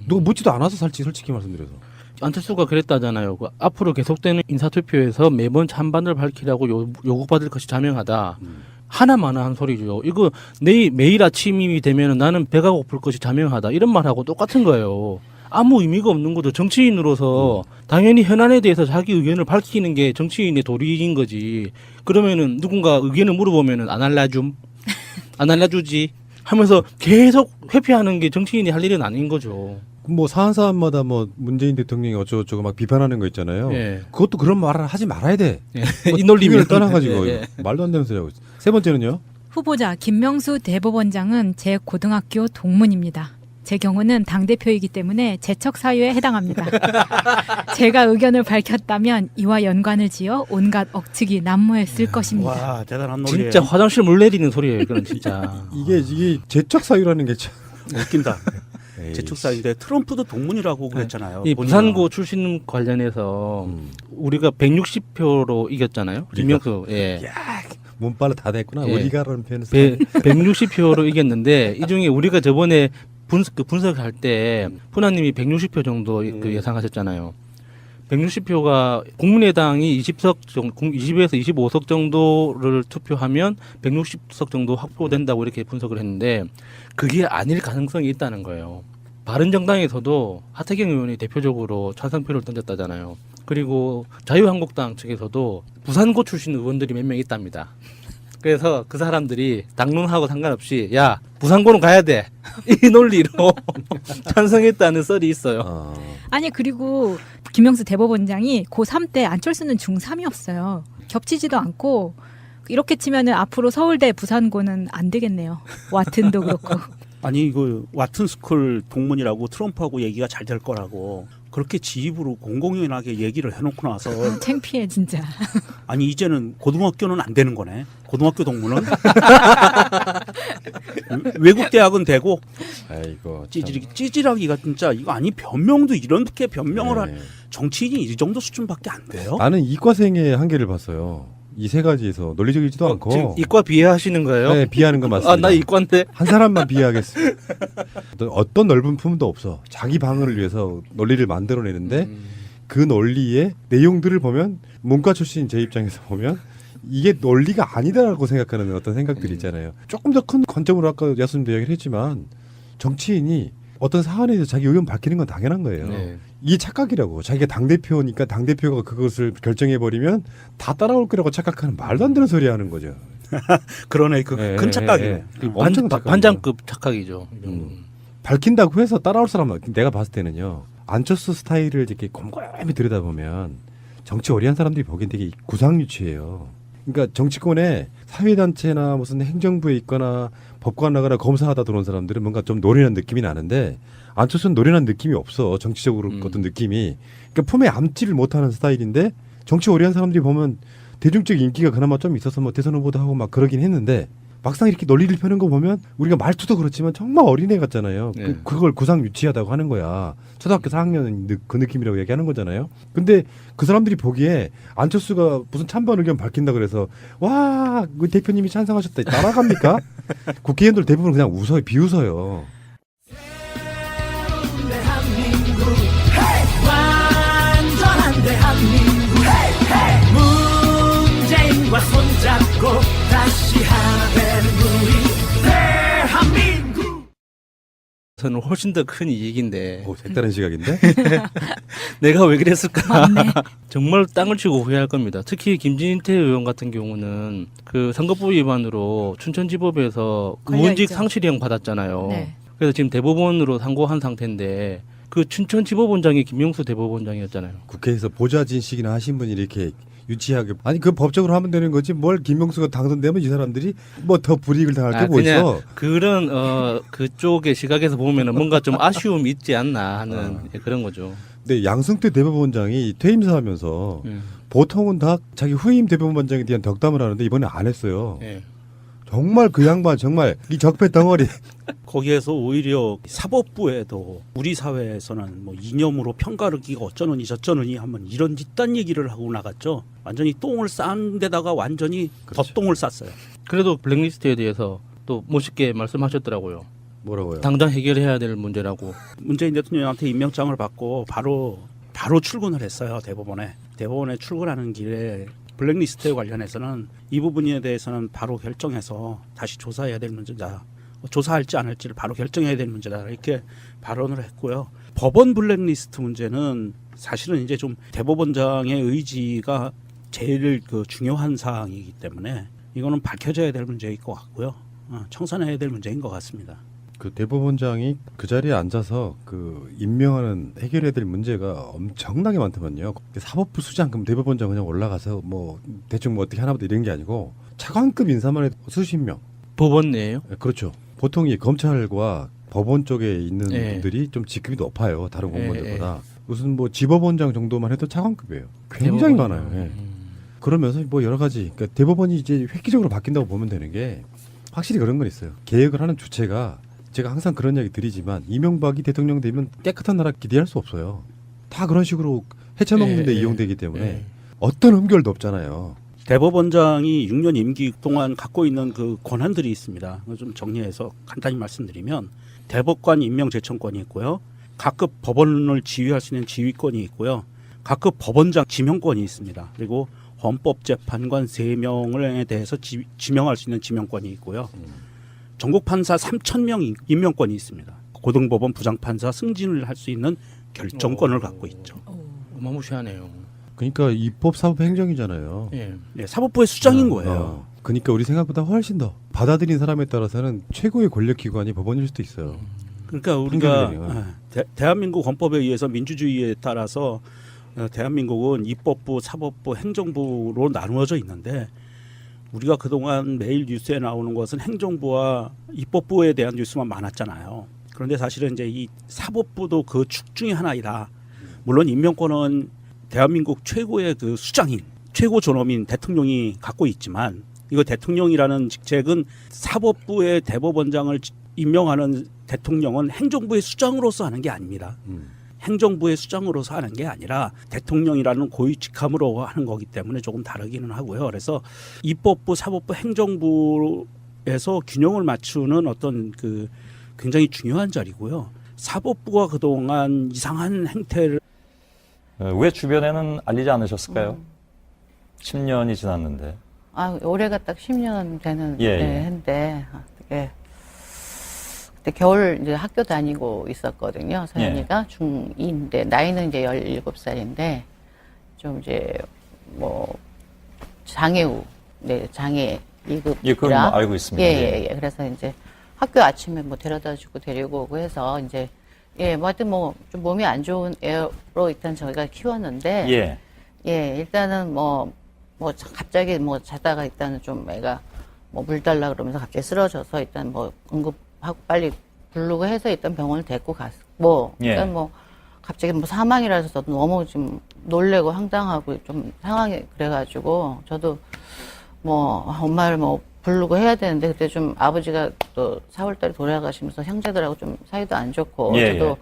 누가 묻지도 않아서 솔직히 말씀드려서. 안철수가 그랬다잖아요. 그 앞으로 계속되는 인사투표에서 매번 찬반을 밝히라고 요구받을 것이 자명하다. 하나마나 한 소리죠. 이거 매일 아침이 되면 나는 배가 고플 것이 자명하다. 이런 말하고 똑같은 거예요. 아무 의미가 없는 거죠. 정치인으로서 당연히 현안에 대해서 자기 의견을 밝히는 게 정치인의 도리인 거지. 그러면은 누군가 의견을 물어보면은 안 알려주지 하면서 계속 회피하는 게 정치인이 할 일은 아닌 거죠. 뭐 사안 사안마다 뭐 문재인 대통령이 어쩌고저쩌고 막 비판하는 거 있잖아요. 예. 그것도 그런 말을 하지 말아야 돼. 예. 뭐 이 논리를 떠나가지고 예. 말도 안 되는 소리 하고 있어. 세 번째는요. 후보자 김명수 대법원장은 제 고등학교 동문입니다. 제 경우는 당대표이기 때문에 재척 사유에 해당합니다. 제가 의견을 밝혔다면 이와 연관을 지어 온갖 억측이 난무했을 것입니다. 와, 대단한 논리예요. 진짜 화장실 물 내리는 소리예요. 이거는 진짜. 이게 재척 사유라는 게 참 웃긴다. 재척 사유인데 트럼프도 동문이라고 그랬잖아요. 이 부산고 출신 관련해서 우리가 160표로 이겼잖아요. 김명수. 예. 몸빨로 다 됐구나. 예. 우리가라는 표현을 160표로 이겼는데 이 중에 우리가 저번에 분석할 때 푸나님이 160표 정도 그 예상하셨잖아요. 160표가 국민의당이 20에서 25석 정도를 투표하면 160석 정도 확보된다고 이렇게 분석을 했는데 그게 아닐 가능성이 있다는 거예요. 바른정당에서도 하태경 의원이 대표적으로 찬성표를 던졌다잖아요. 그리고 자유한국당 측에서도 부산고 출신 의원들이 몇 명 있답니다. 그래서 그 사람들이 당론하고 상관없이 야 부산고는 가야 돼 이 논리로 찬성했다는 썰이 있어요. 아니 그리고 김명수 대법원장이 고3 때 안철수는 중3이었어요. 겹치지도 않고 이렇게 치면은 앞으로 서울대 부산고는 안 되겠네요. 와튼도 그렇고. 아니 이거 와튼스쿨 동문이라고 트럼프하고 얘기가 잘 될 거라고 그렇게 지입으로 공공연하게 얘기를 해놓고 나서 창피해 진짜. 아니 이제는 고등학교는 안 되는 거네. 고등학교 동문은 외국 대학은 되고. 아이고 찌질하기가 진짜 이거 아니 변명도 이렇게 변명을 할 정치인이 이 정도 수준밖에 안 돼요. 나는 이과생의 한계를 봤어요. 이 세 가지에서 논리적이지도 않고. 지금 이과 비하하시는 거예요? 네, 비하는 건 맞습니다. 아, 나 이과인데. 한 사람만 비하겠습니다. 어떤 넓은 품도 없어. 자기 방어를 위해서 논리를 만들어내는데 그 논리의 내용들을 보면 문과 출신 제 입장에서 보면 이게 논리가 아니다라고 생각하는 어떤 생각들이 있잖아요. 조금 더 큰 관점으로 아까 야수님도 이야기를 했지만 정치인이 어떤 사안에 대해서 자기 의견 밝히는 건 당연한 거예요. 네. 이게 착각이라고. 자기가 당대표니까 당대표가 그것을 결정해버리면 다 따라올 거라고 착각하는 말도 안 되는 소리 하는 거죠. 그러네. 큰 착각이에요. 반장급 착각이죠. 밝힌다고 해서 따라올 사람은 내가 봤을 때는요. 안철수 스타일을 이렇게 곰곰이 들여다보면 정치 오리한 사람들이 보기엔 되게 구상유치해요. 그러니까 정치권에 사회단체나 무슨 행정부에 있거나 법관 나가라 검사하다 들어온 사람들은 뭔가 좀 노련한 느낌이 나는데 안철수는 노련한 느낌이 없어. 정치적으로 어떤 느낌이. 그러니까 품에 앉지를 못하는 스타일인데 정치 오리한 사람들이 보면 대중적 인기가 그나마 좀 있어서 뭐 대선 후보도 하고 막 그러긴 했는데 막상 이렇게 논리를 펴는 거 보면 우리가 말투도 그렇지만 정말 어린애 같잖아요. 네. 그걸 구상유치하다고 하는 거야. 초등학교 4학년 그 느낌이라고 얘기하는 거잖아요. 근데 그 사람들이 보기에 안철수가 무슨 찬반 의견 밝힌다 그래서 와, 그 대표님이 찬성하셨다. 따라갑니까? 국회의원들 대부분 그냥 웃어요. 비웃어요. 완전한 대한민국 문재인과 손잡고 다시 하는 우리 대한민국. 저는 훨씬 더 큰 이익인데. 색다른 시각인데? 내가 왜 그랬을까? 정말 땅을 치고 후회할 겁니다. 특히 김진태 의원 같은 경우는 그 선거법 위반으로 춘천지법에서 의원직 상실형 받았잖아요. 네. 그래서 지금 대법원으로 상고한 상태인데 그 춘천지법원장이 김용수 대법원장이었잖아요. 국회에서 보좌진식이나 하신 분이 이렇게 유치하게 아니 그 법적으로 하면 되는 거지 뭘 김명수가 당선되면 이 사람들이 뭐 더 불이익을 당할 게 뭐 있어. 그런 그쪽의 시각에서 보면은 뭔가 좀 아쉬움이 있지 않나 하는 그런 거죠. 근데 양승태 대법원장이 퇴임사하면서 보통은 다 자기 후임 대법원장에 대한 덕담을 하는데 이번에 안 했어요. 네. 정말 그 양반 정말 이 적폐 덩어리. 거기에서 오히려 사법부에도 우리 사회에서는 뭐 이념으로 평가르기가 어쩌느니 저쩌느니 하면 이런 뒷단 얘기를 하고 나갔죠. 완전히 똥을 싼 데다가 완전히 덧똥을 쌌어요. 그래도 블랙리스트에 대해서 또 멋있게 말씀하셨더라고요. 뭐라고요? 당장 해결해야 될 문제라고. 문재인 대통령한테 임명장을 받고 바로 출근을 했어요. 대법원에 출근하는 길에 블랙리스트에 관련해서는 이 부분에 대해서는 바로 결정해서 다시 조사해야 될 문제다. 조사할지 안 할지를 바로 결정해야 될 문제다. 이렇게 발언을 했고요. 법원 블랙리스트 문제는 사실은 이제 좀 대법원장의 의지가 제일 그 중요한 사항이기 때문에 이거는 밝혀져야 될 문제일 것 같고요. 청산해야 될 문제인 것 같습니다. 그 대법원장이 그 자리에 앉아서 그 임명하는 해결해야 될 문제가 엄청나게 많더만요. 사법부 수장 그럼 대법원장 그냥 올라가서 뭐 대충 뭐 어떻게 하나보다 이런 게 아니고 차관급 인사만 해도 수십 명. 법원 내에요? 그렇죠. 보통 이 검찰과 법원 쪽에 있는 분들이 좀 직급이 높아요. 다른 공무원들보다. 무슨 뭐 지법원장 정도만 해도 차관급이에요. 굉장히 많아요. 예. 그러면서 뭐 여러 가지 그러니까 대법원이 이제 획기적으로 바뀐다고 보면 되는 게 확실히 그런 건 있어요. 개혁을 하는 주체가 제가 항상 그런 이야기 드리지만 이명박이 대통령 되면 깨끗한 나라 기대할 수 없어요. 다 그런 식으로 헤쳐먹는 데 이용되기 때문에 어떤 흠결도 없잖아요. 대법원장이 6년 임기 동안 갖고 있는 그 권한들이 있습니다. 좀 정리해서 간단히 말씀드리면 대법관 임명 제청권이 있고요. 각급 법원을 지휘할 수 있는 지휘권이 있고요. 각급 법원장 지명권이 있습니다. 그리고 헌법재판관 3명에 대해서 지명할 수 있는 지명권이 있고요. 전국 판사 3,000명 임명권이 있습니다. 고등법원 부장판사 승진을 할 수 있는 결정권을 갖고 있죠. 어마무시하네요. 그러니까 입법, 사법, 행정이잖아요. 네, 사법부의 수장인 거예요. 그러니까 우리 생각보다 훨씬 더 받아들인 사람에 따라서는 최고의 권력기관이 법원일 수도 있어요. 그러니까 우리가 대한민국 헌법에 의해서 민주주의에 따라서 대한민국은 입법부, 사법부, 행정부로 나누어져 있는데 우리가 그동안 매일 뉴스에 나오는 것은 행정부와 입법부에 대한 뉴스만 많았잖아요. 그런데 사실은 이제 이 사법부도 그 축 중에 하나이다. 물론 임명권은 대한민국 최고의 그 수장인, 최고 존엄인 대통령이 갖고 있지만 이거 대통령이라는 직책은 사법부의 대법원장을 임명하는 대통령은 행정부의 수장으로서 하는 게 아닙니다. 행정부의 수장으로서 하는 게 아니라 대통령이라는 고위 직함으로 하는 거기 때문에 조금 다르기는 하고요. 그래서 입법부, 사법부, 행정부에서 균형을 맞추는 어떤 그 굉장히 중요한 자리고요. 사법부가 그동안 이상한 행태를 왜 주변에는 알리지 않으셨을까요? 10년이 지났는데. 올해가 딱 10년 되는 해인데 그때 겨울 이제 학교 다니고 있었거든요. 서연이가 중2인데 나이는 이제 17살인데 좀 이제 뭐 장애 2급이라. 그건 알고 있습니다. 그래서 이제 학교 아침에 뭐 데려다주고 데리고 오고 해서 이제 뭐 하여튼 뭐 좀 몸이 안 좋은 애로 일단 저희가 키웠는데 일단은 뭐 갑자기 뭐 자다가 일단은 좀 애가 뭐 물 달라 그러면서 갑자기 쓰러져서 일단 뭐 응급하고 빨리 부르고 해서 일단 병원을 데리고 갔고 일단 뭐 갑자기 뭐 사망이라서 저도 너무 좀 놀래고 황당하고 좀 상황이 그래가지고 저도 뭐 엄마를 뭐 부르고 해야 되는데 그때 좀 아버지가 또 4월달에 돌아가시면서 형제들하고 좀 사이도 안 좋고 저도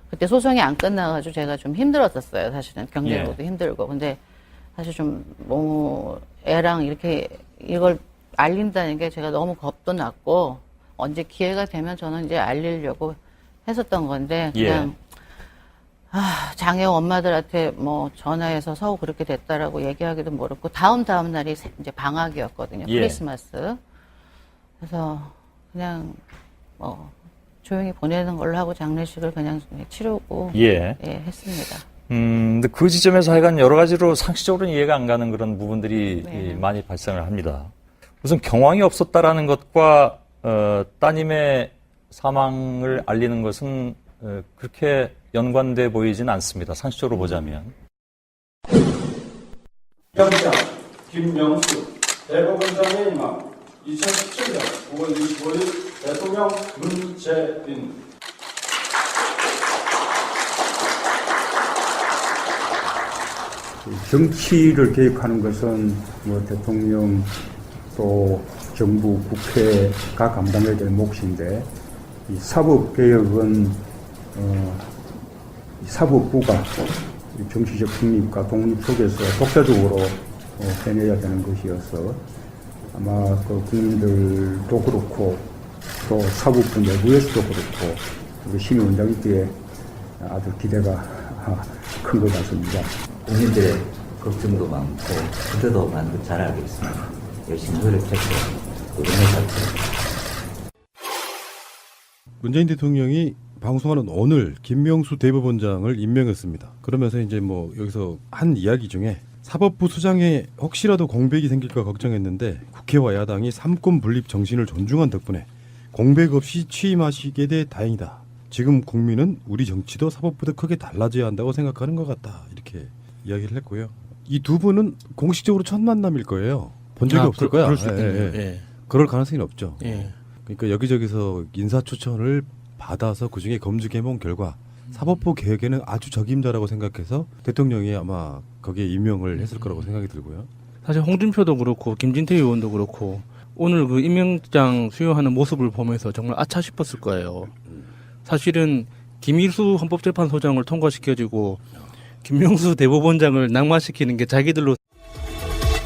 그때 소송이 안 끝나가지고 제가 좀 힘들었었어요. 사실은 경제적으로도 힘들고 근데 사실 좀 뭐 애랑 이렇게 이걸 알린다는 게 제가 너무 겁도 났고 언제 기회가 되면 저는 이제 알리려고 했었던 건데 그냥 장애 엄마들한테 뭐 전화해서 서우 그렇게 됐다라고 얘기하기도 모르고 다음 날이 이제 방학이었거든요. 크리스마스. 그래서 그냥 뭐 조용히 보내는 걸로 하고 장례식을 그냥 치르고 했습니다. 근데 그 지점에서 하여간 여러 가지로 상식적으로는 이해가 안 가는 그런 부분들이 많이 발생을 합니다. 우선 경황이 없었다라는 것과 따님의 사망을 알리는 것은 그렇게 연관돼 보이지는 않습니다. 상식적으로 보자면. 영장 김명수 대법원장의 임함 2017년 9월 25일 대통령 문재인 정치를 개혁하는 것은 뭐 대통령 또 정부 국회가 감당해야 될 몫인데 이 사법개혁은 사법부가 정치적 중립과 독립 속에서 독자적으로 해내야 되는 것이어서 아마 그 국민들도 그렇고 또 사법부 내부에서도 그렇고 우리 심의원장님께 아주 기대가 큰 것 같습니다. 국민들의 걱정도 많고 그때도 많은 걸 잘 알고 있습니다. 열심히 노력했고 응원했습니다. 문재인 대통령이 방송하는 오늘 김명수 대법원장을 임명했습니다. 그러면서 이제 뭐 여기서 한 이야기 중에 사법부 수장에 혹시라도 공백이 생길까 걱정했는데 국회와 야당이 삼권 분립 정신을 존중한 덕분에 공백 없이 취임하시게 돼 다행이다. 지금 국민은 우리 정치도 사법부도 크게 달라져야 한다고 생각하는 것 같다. 이렇게 이야기를 했고요. 이 두 분은 공식적으로 첫 만남일 거예요. 본 적이 없을 거야. 그럴 수 있겠네요. 그럴 가능성이 없죠. 그러니까 여기저기서 인사 초청을 받아서 그중에 검증해본 결과 사법부 개혁에는 아주 적임자라고 생각해서 대통령이 아마 거기에 임명을 했을 거라고 생각이 들고요. 사실 홍준표도 그렇고 김진태 의원도 그렇고 오늘 그 임명장 수여하는 모습을 보면서 정말 아차 싶었을 거예요. 사실은 김일수 헌법재판소장을 통과시켜주고 김명수 대법원장을 낙마시키는 게 자기들로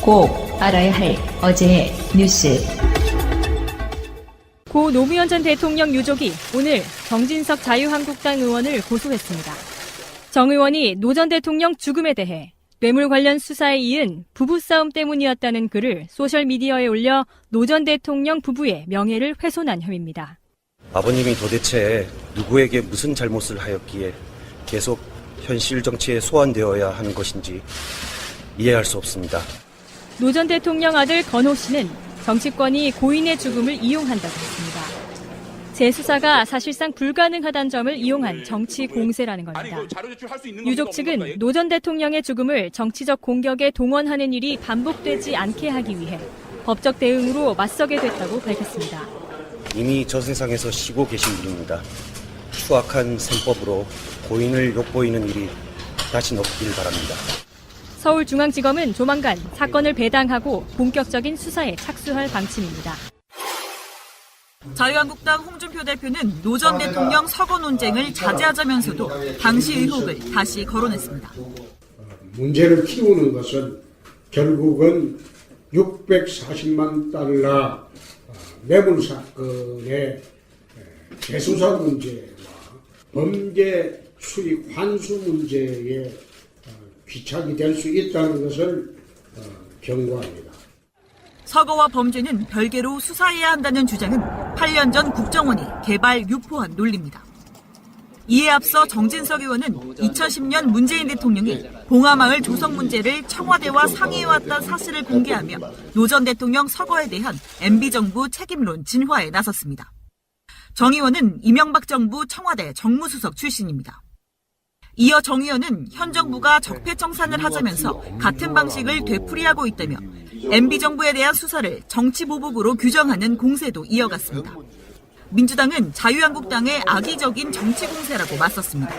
꼭 알아야 할 어제의 뉴스. 고 노무현 전 대통령 유족이 오늘 정진석 자유한국당 의원을 고소했습니다. 정 의원이 노 전 대통령 죽음에 대해 뇌물 관련 수사에 이은 부부싸움 때문이었다는 글을 소셜미디어에 올려 노 전 대통령 부부의 명예를 훼손한 혐의입니다. 아버님이 도대체 누구에게 무슨 잘못을 하였기에 계속 현실 정치에 소환되어야 하는 것인지 이해할 수 없습니다. 노 전 대통령 아들 건호 씨는 정치권이 고인의 죽음을 이용한다고 했습니다. 재수사가 사실상 불가능하다는 점을 이용한 정치 공세라는 겁니다. 유족 측은 노 전 대통령의 죽음을 정치적 공격에 동원하는 일이 반복되지 않게 하기 위해 법적 대응으로 맞서게 됐다고 밝혔습니다. 이미 저 세상에서 쉬고 계신 분입니다. 추악한 셈법으로 고인을 욕보이는 일이 다시는 없길 바랍니다. 서울중앙지검은 조만간 사건을 배당하고 본격적인 수사에 착수할 방침입니다. 자유한국당 홍준표 대표는 노 전 대통령 서거 논쟁을 자제하자면서도 당시 의혹을 다시 거론했습니다. 문제를 키우는 것은 결국은 640만 달러 뇌물 사건의 재수사 문제와 범죄 수익 환수 문제에 귀착이 될 수 있다는 것을 경고합니다. 서거와 범죄는 별개로 수사해야 한다는 주장은 8년 전 국정원이 개발 유포한 논리입니다. 이에 앞서 정진석 의원은 2010년 문재인 대통령이 봉하마을 조성 문제를 청와대와 상의해왔다는 사실을 공개하며 노 전 대통령 서거에 대한 MB정부 책임론 진화에 나섰습니다. 정 의원은 이명박 정부 청와대 정무수석 출신입니다. 이어 정 의원은 현 정부가 적폐청산을 하자면서 같은 방식을 되풀이하고 있다며 MB정부에 대한 수사를 정치보복으로 규정하는 공세도 이어갔습니다. 민주당은 자유한국당의 악의적인 정치공세라고 맞섰습니다.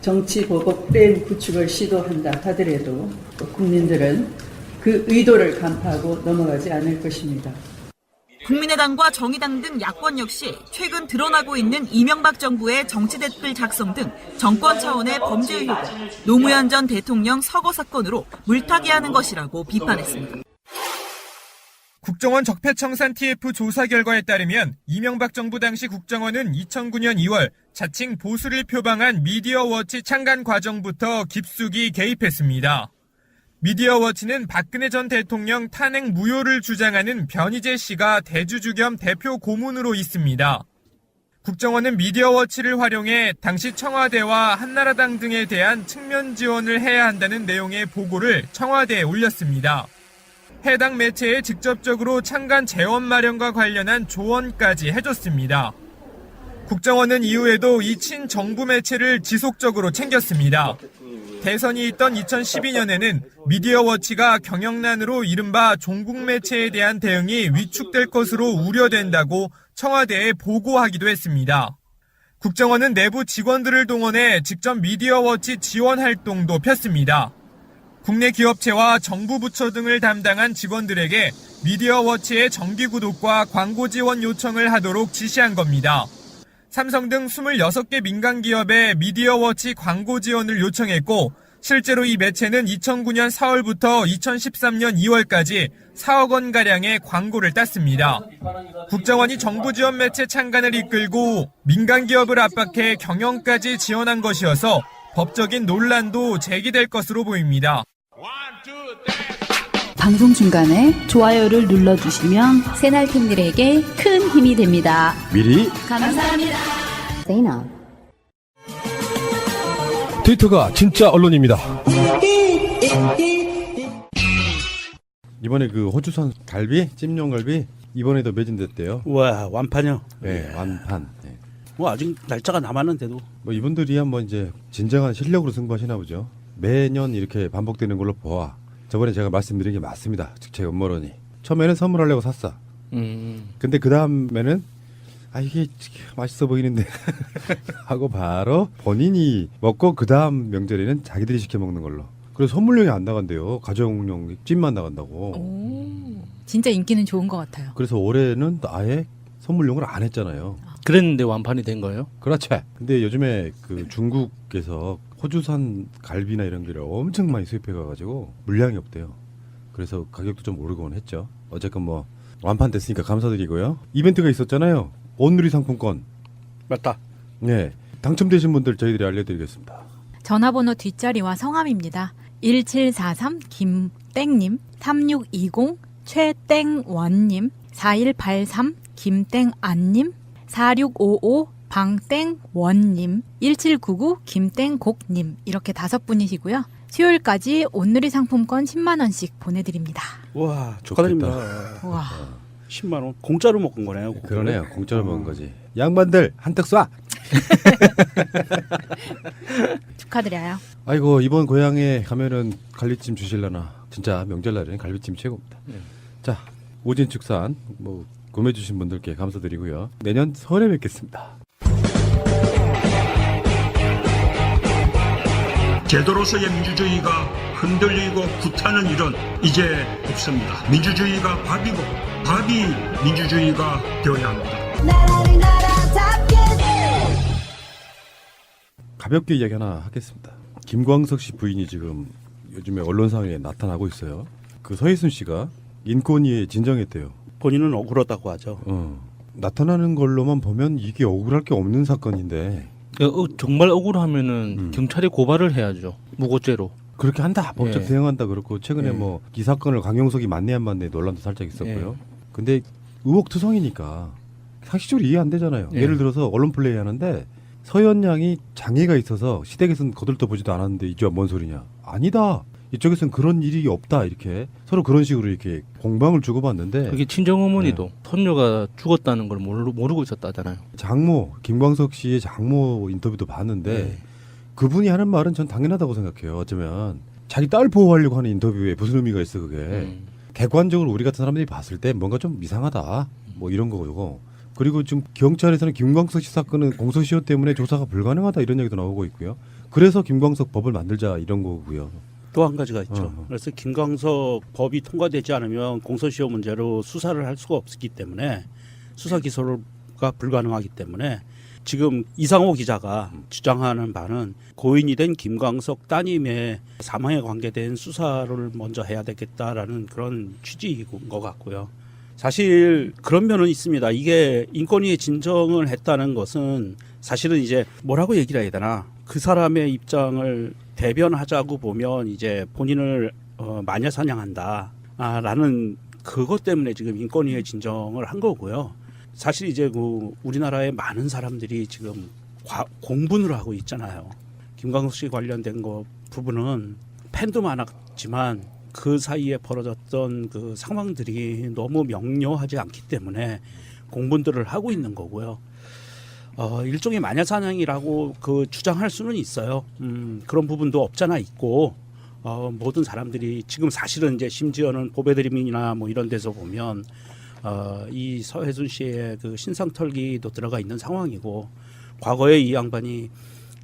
정치보복된 구축을 시도한다 하더라도 국민들은 그 의도를 간파하고 넘어가지 않을 것입니다. 국민의당과 정의당 등 야권 역시 최근 드러나고 있는 이명박 정부의 정치 댓글 작성 등 정권 차원의 범죄 의혹을 노무현 전 대통령 서거 사건으로 물타기하는 것이라고 비판했습니다. 국정원 적폐청산 TF 조사 결과에 따르면 이명박 정부 당시 국정원은 2009년 2월 자칭 보수를 표방한 미디어워치 창간 과정부터 깊숙이 개입했습니다. 미디어워치는 박근혜 전 대통령 탄핵 무효를 주장하는 변희재 씨가 대주주 겸 대표 고문으로 있습니다. 국정원은 미디어워치를 활용해 당시 청와대와 한나라당 등에 대한 측면 지원을 해야 한다는 내용의 보고를 청와대에 올렸습니다. 해당 매체에 직접적으로 창간 재원 마련과 관련한 조언까지 해줬습니다. 국정원은 이후에도 이 친정부 매체를 지속적으로 챙겼습니다. 대선이 있던 2012년에는 미디어워치가 경영난으로 이른바 종국 매체에 대한 대응이 위축될 것으로 우려된다고 청와대에 보고하기도 했습니다. 국정원은 내부 직원들을 동원해 직접 미디어워치 지원 활동도 폈습니다. 국내 기업체와 정부 부처 등을 담당한 직원들에게 미디어워치의 정기 구독과 광고 지원 요청을 하도록 지시한 겁니다. 삼성 등 26개 민간 기업에 미디어워치 광고 지원을 요청했고 실제로 이 매체는 2009년 4월부터 2013년 2월까지 4억 원가량의 광고를 땄습니다. 국정원이 정부 지원 매체 창간을 이끌고 민간 기업을 압박해 경영까지 지원한 것이어서 법적인 논란도 제기될 것으로 보입니다. 방송 중간에 좋아요를 눌러주시면 새날팀들에게 큰 힘이 됩니다. 미리 감사합니다. 트위터가 진짜 언론입니다. 이번에 그 호주산 갈비, 찜용 갈비 이번에도 매진됐대요. 와, 완판이요? 네, 완판. 네. 뭐 아직 날짜가 남았는데도. 뭐 이분들이 한번 이제 진정한 실력으로 승부하시나 보죠. 매년 이렇게 반복되는 걸로 보아. 저번에 제가 말씀드린 게 맞습니다. 제 음모론이. 처음에는 선물하려고 샀어. 근데 그 다음에는 이게 맛있어 보이는데 하고 바로 본인이 먹고 그 다음 명절에는 자기들이 시켜 먹는 걸로. 그래서 선물용이 안 나간대요. 가정용 찜만 나간다고. 오, 진짜 인기는 좋은 것 같아요. 그래서 올해는 아예 선물용을 안 했잖아요. 그랬는데 완판이 된 거예요? 그렇지. 근데 요즘에 그 중국에서 호주산 갈비나 이런 게 엄청 많이 수입해 가지고 물량이 없대요. 그래서 가격도 좀 오르곤 했죠. 어쨌건 뭐 완판 됐으니까 감사드리고요. 이벤트가 있었잖아요. 온누리 상품권. 맞다. 네. 당첨되신 분들 저희들이 알려드리겠습니다. 전화번호 뒷자리와 성함입니다. 1743 김땡님, 3620 최땡원님, 4183 김땡안님, 4655 방땡원님, 1799 김땡곡님 이렇게 5분이시고요. 수요일까지 온누리 상품권 10만 원씩 보내드립니다. 와, 축하드립니다. 와, 10만 원 공짜로 먹은 거네요. 그러네요. 공짜로 먹은 거지. 양반들 한턱 쏴. 축하드려요. 아이고 이번 고향에 가면은 갈비찜 주실라나. 진짜 명절날에는 갈비찜 최고입니다. 자, 오진축산 뭐 구매해 주신 분들께 감사드리고요. 내년 설에 뵙겠습니다. 제도로서의 민주주의가 흔들리고 구타는 일은 이제 없습니다. 민주주의가 밥이고 밥이 민주주의가 되어야 합니다. 가볍게 이야기 하나 하겠습니다. 김광석 씨 부인이 지금 요즘에 언론상에 나타나고 있어요. 그 서희순 씨가 인권위에 진정했대요. 본인은 억울하다고 하죠. 나타나는 걸로만 보면 이게 억울할 게 없는 사건인데 정말 억울하면은 경찰에 고발을 해야죠. 무고죄로. 그렇게 한다. 법적 대응한다 그렇고 최근에 뭐 이 사건을 강용석이 맞네 안 맞네 논란도 살짝 있었고요. 근데 의혹투성이니까 상식적으로 이해 안 되잖아요. 예를 들어서 언론 플레이 하는데 서현 양이 장애가 있어서 시댁에서는 거들떠보지도 않았는데 이제 뭔 소리냐. 아니다. 이쪽에서는 그런 일이 없다 이렇게 서로 그런 식으로 이렇게 공방을 주고받는데 그게 친정 어머니도 손녀가 죽었다는 걸 모르고 있었다잖아요. 장모 김광석 씨의 장모 인터뷰도 봤는데 그분이 하는 말은 전 당연하다고 생각해요. 어쩌면 자기 딸 보호하려고 하는 인터뷰에 무슨 의미가 있어 그게. 객관적으로 우리 같은 사람들이 봤을 때 뭔가 좀 이상하다 뭐 이런 거고. 그리고 지금 경찰에서는 김광석 씨 사건은 공소시효 때문에 조사가 불가능하다 이런 얘기도 나오고 있고요. 그래서 김광석 법을 만들자 이런 거고요. 또 한 가지가 있죠. 그래서 김광석 법이 통과되지 않으면 공소시효 문제로 수사를 할 수가 없기 때문에 수사 기소가 불가능하기 때문에 지금 이상호 기자가 주장하는 바는 고인이 된 김광석 따님의 사망에 관계된 수사를 먼저 해야 되겠다라는 그런 취지인 것 같고요. 사실 그런 면은 있습니다. 이게 인권위에 진정을 했다는 것은 사실은 이제 뭐라고 얘기를 해야 되나 그 사람의 입장을 대변하자고 보면 이제 본인을 마녀 사냥한다라는 그것 때문에 지금 인권위에 진정을 한 거고요. 사실 이제 그 우리나라의 많은 사람들이 지금 공분을 하고 있잖아요. 김광석 씨 관련된 거 부분은 팬도 많았지만 그 사이에 벌어졌던 그 상황들이 너무 명료하지 않기 때문에 공분들을 하고 있는 거고요. 일종의 마녀사냥이라고 그 주장할 수는 있어요. 그런 부분도 없잖아 있고 모든 사람들이 지금 사실은 이제 심지어는 보배드림이나 뭐 이런 데서 보면 이 서혜순 씨의 그 신상털기도 들어가 있는 상황이고 과거에 이 양반이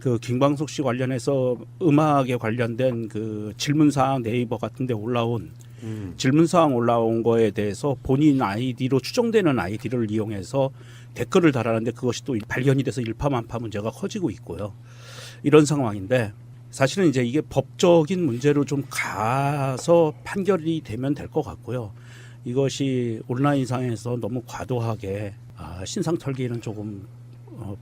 그 김광석 씨 관련해서 음악에 관련된 그 질문사항 네이버 같은 데 올라온 질문사항 올라온 거에 대해서 본인 아이디로 추정되는 아이디를 이용해서 댓글을 달았는데 그것이 또 발견이 돼서 일파만파 문제가 커지고 있고요. 이런 상황인데 사실은 이제 이게 법적인 문제로 좀 가서 판결이 되면 될 것 같고요. 이것이 온라인상에서 너무 과도하게 신상 털기는 조금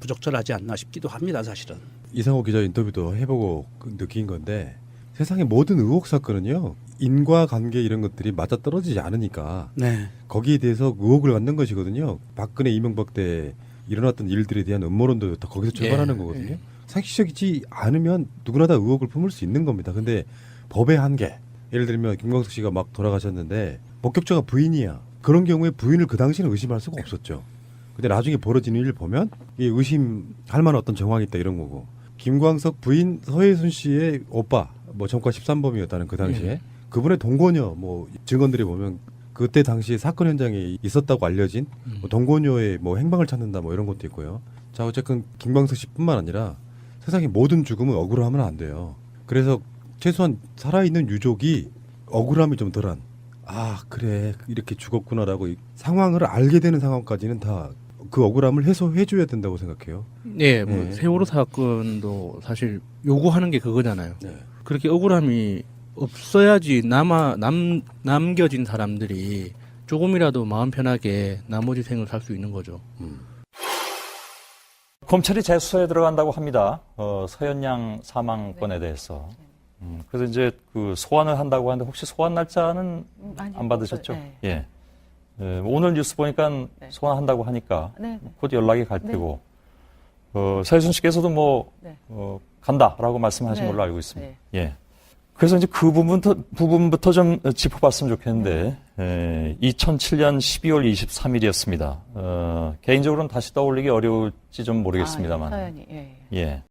부적절하지 않나 싶기도 합니다. 사실은. 이상호 기자 인터뷰도 해보고 느낀 건데 세상의 모든 의혹 사건은요. 인과관계 이런 것들이 맞아떨어지지 않으니까 거기에 대해서 의혹을 갖는 것이거든요. 박근혜 이명박 때 일어났던 일들에 대한 음모론도 다 거기서 출발하는 거거든요. 상식적이지 않으면 누구나 다 의혹을 품을 수 있는 겁니다. 근데 법의 한계 예를 들면 김광석 씨가 막 돌아가셨는데 목격자가 부인이야. 그런 경우에 부인을 그 당시에는 의심할 수가 없었죠. 근데 나중에 벌어지는 일을 보면 이 의심할 만한 어떤 정황이 있다 이런 거고 김광석 부인 서혜순 씨의 오빠 뭐 전과 13범이었다는 그 당시에 그분의 동거녀 뭐 증언들이 보면 그때 당시 사건 현장에 있었다고 알려진 뭐 동거녀의 뭐 행방을 찾는다 뭐 이런 것도 있고요. 자 어쨌든 김광석 씨뿐만 아니라 세상의 모든 죽음은 억울하면 안 돼요. 그래서 최소한 살아있는 유족이 억울함이 좀 덜한 아 그래 이렇게 죽었구나라고 상황을 알게 되는 상황까지는 다 그 억울함을 해소해줘야 된다고 생각해요. 네, 뭐 세월호 사건도 사실 요구하는 게 그거잖아요. 그렇게 억울함이 없어야지 남겨진 사람들이 조금이라도 마음 편하게 나머지 생을 살 수 있는 거죠. 검찰이 재수사에 들어간다고 합니다. 서현양 사망건에 대해서. 그래서 이제 그 소환을 한다고 하는데 혹시 소환 날짜는 안 받으셨죠? 예. 오늘 뉴스 보니까 소환한다고 하니까 곧 연락이 갈 테고 서혜순 씨께서도 뭐 간다라고 말씀하신 걸로 알고 있습니다. 예. 그래서 이제 그 부분부터 좀 짚어봤으면 좋겠는데 2007년 12월 23일이었습니다. 개인적으로는 다시 떠올리기 어려울지 좀 모르겠습니다만. 사연이, 예.